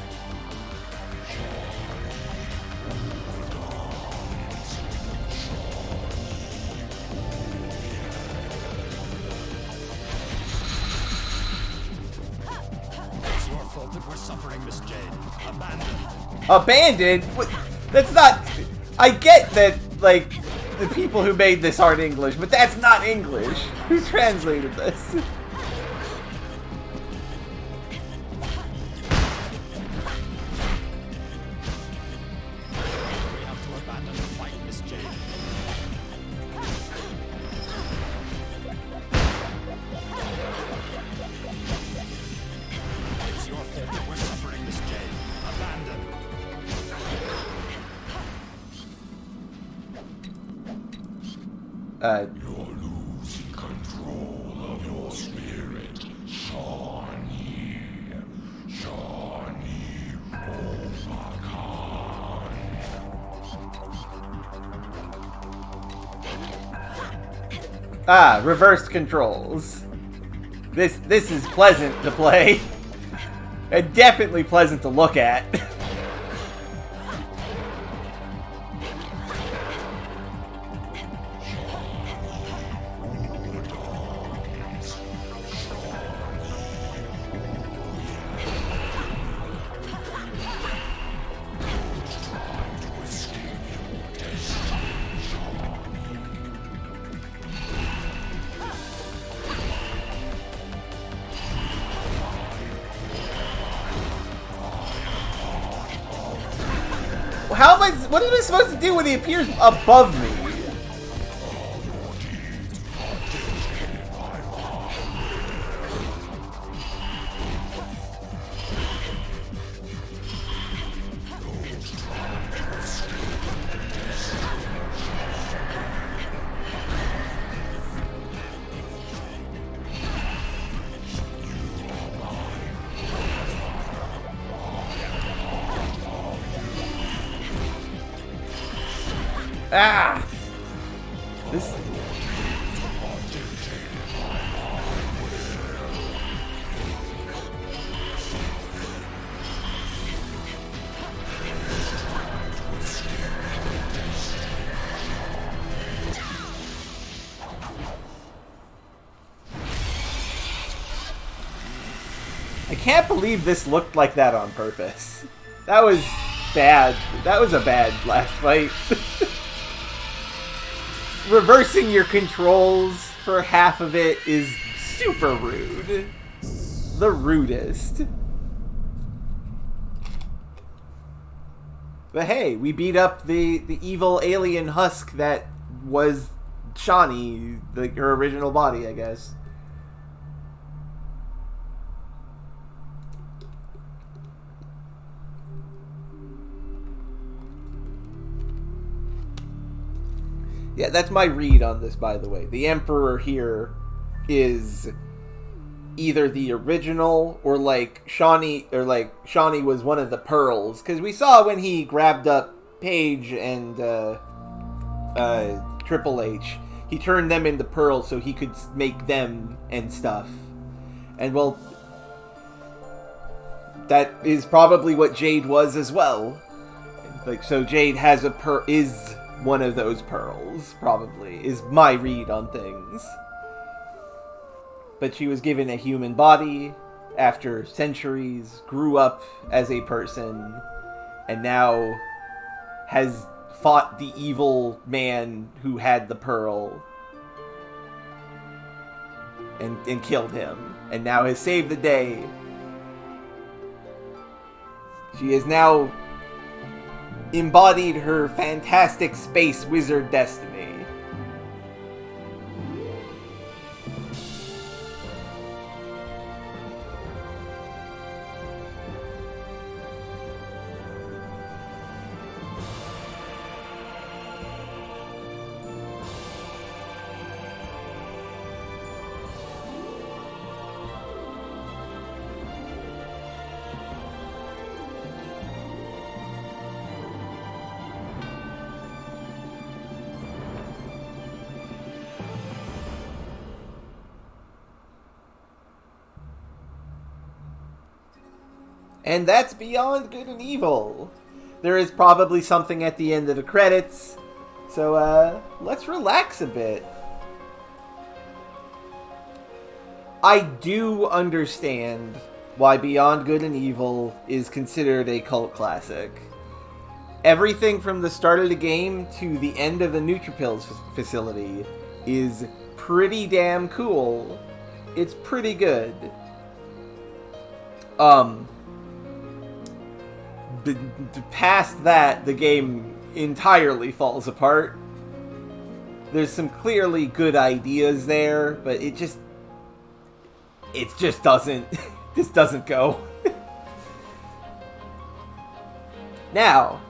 It's your fault that we're suffering, Miss Jade. Abandoned.
Abandoned? What? That's not... I get that, like, the people who made this aren't English, but that's not English. Who translated this?
You're losing control of your spirit, Shawnee. Shawnee Ofakan.
Ah, reversed controls. This is pleasant to play. And definitely pleasant to look at. How am I? What am I supposed to do when he appears above me? Ah! This... can't believe this looked like that on purpose. That was bad. That was a bad last fight. Reversing your controls for half of it is super rude. The rudest. But hey, we beat up the evil alien husk that was Shawnee, her original body, I guess. Yeah, that's my read on this, by the way. The Emperor here is either the original or Shawnee was one of the pearls. Because we saw when he grabbed up Paige and Triple H, he turned them into pearls so he could make them and stuff. And well, that is probably what Jade was as well. So Jade has is one of those pearls, probably, is my read on things. But she was given a human body after centuries, grew up as a person, and now has fought the evil man who had the pearl and killed him, and now has saved the day. She has now embodied her fantastic space wizard destiny. And that's Beyond Good and Evil. There is probably something at the end of the credits, so let's relax a bit. I do understand why Beyond Good and Evil is considered a cult classic. Everything from the start of the game to the end of the Neutrophils facility is pretty damn cool. It's pretty good. Past that, the game entirely falls apart. There's some clearly good ideas there, but it just doesn't go. Now,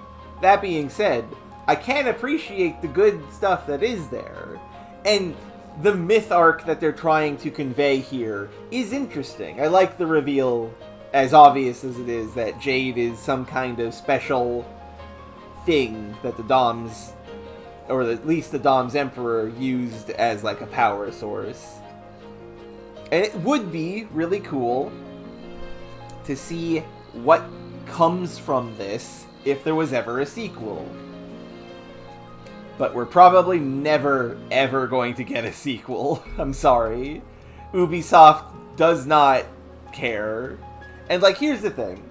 that being said, I can appreciate the good stuff that is there, and the myth arc that they're trying to convey here is interesting. I like the reveal, as obvious as it is, that Jade is some kind of special thing that the Doms, or at least the Doms Emperor, used as like a power source. And it would be really cool to see what comes from this if there was ever a sequel. But we're probably never, ever going to get a sequel. I'm sorry. Ubisoft does not care. And, here's the thing.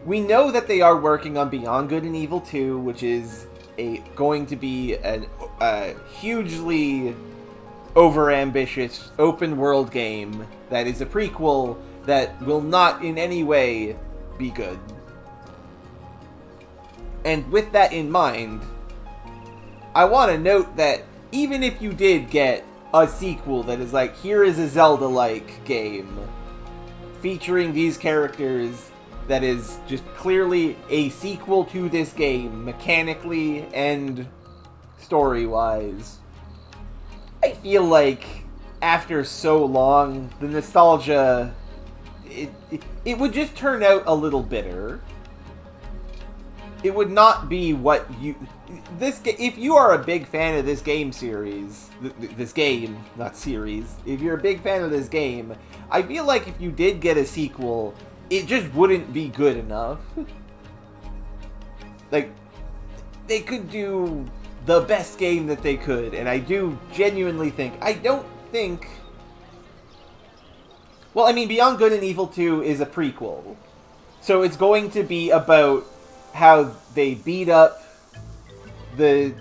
We know that they are working on Beyond Good and Evil 2, which is going to be a hugely overambitious open-world game that is a prequel that will not in any way be good. And with that in mind, I want to note that even if you did get a sequel that is here is a Zelda-like game featuring these characters that is just clearly a sequel to this game, mechanically and story-wise, I feel like after so long, the nostalgia, it would just turn out a little bitter. It would not be what you... if you are a big fan of this game series, this game, not series, if you're a big fan of this game, I feel like if you did get a sequel, it just wouldn't be good enough. They could do the best game that they could, and I do genuinely think, I don't think Well, I mean, Beyond Good and Evil 2 is a prequel. So it's going to be about how they beat up the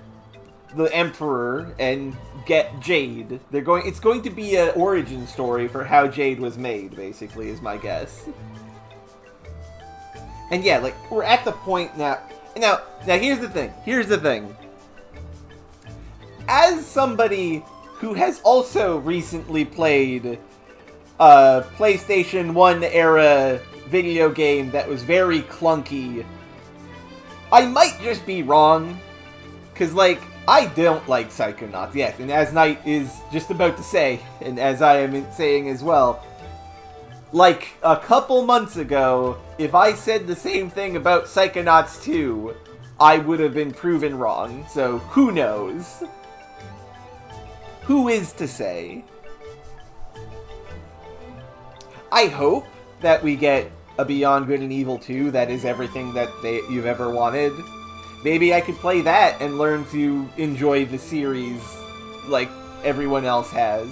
Emperor and get Jade. It's going to be an origin story for how Jade was made, basically, is my guess. And yeah, like, we're at the point now. Now here's the thing. As somebody who has also recently played a PlayStation 1 era video game that was very clunky, I might just be wrong. Because, like, I don't like Psychonauts yet. And as Knight is just about to say, and as I am saying as well, like, a couple months ago, if I said the same thing about Psychonauts 2, I would have been proven wrong. So, who knows? Who is to say? I hope that we get a Beyond Good and Evil 2 that is everything that you've ever wanted. Maybe I could play that and learn to enjoy the series like everyone else has.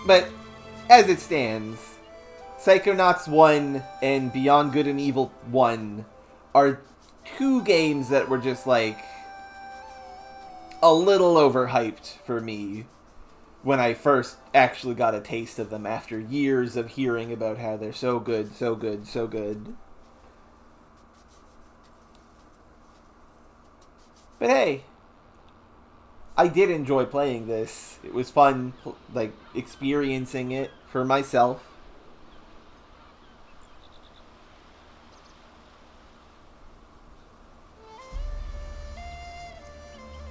But as it stands, Psychonauts 1 and Beyond Good and Evil 1 are two games that were just, like, a little overhyped for me when I first actually got a taste of them after years of hearing about how they're so good, so good, so good. But hey, I did enjoy playing this. It was fun, like, experiencing it for myself.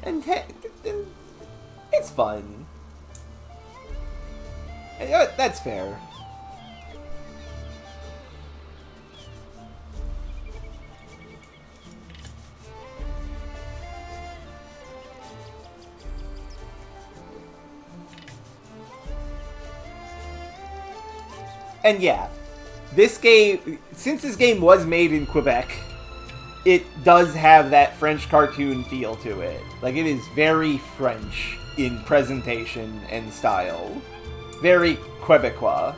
And it's fun. And, that's fair. And yeah, this game, since this game was made in Quebec, it does have that French cartoon feel to it. Like, it is very French in presentation and style. Very Quebecois.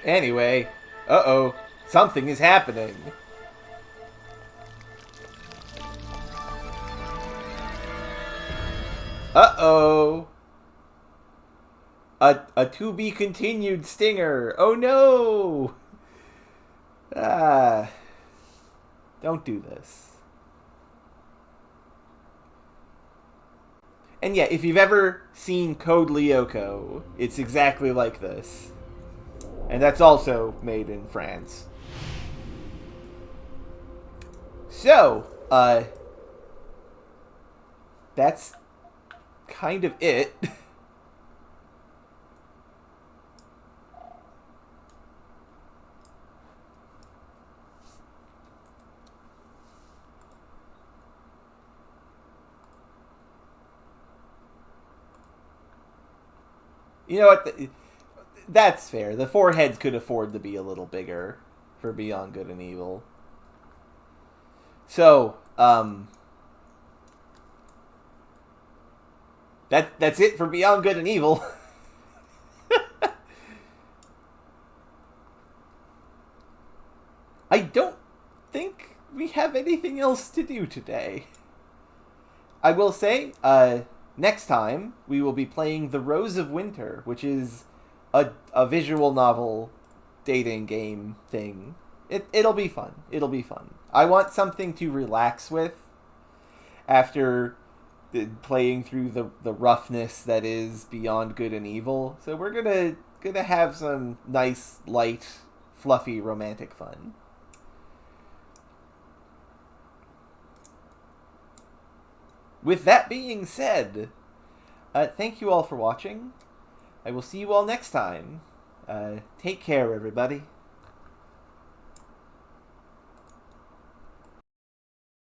Anyway, uh-oh, something is happening. Uh-oh. A to-be-continued stinger. Oh no! Don't do this. And yeah, if you've ever seen Code Lyoko, it's exactly like this. And that's also made in France. So, that's kind of it. You know what? That's fair. The foreheads could afford to be a little bigger for Beyond Good and Evil. So, that's it for Beyond Good and Evil. I don't think we have anything else to do today. I will say, next time we will be playing The Rose of Winter, which is a visual novel dating game thing. It'll be fun. It'll be fun. I want something to relax with after playing through the roughness that is Beyond Good and Evil. So we're gonna have some nice, light, fluffy, romantic fun. with that being said, thank you all for watching. I will see you all next time. Take care, everybody.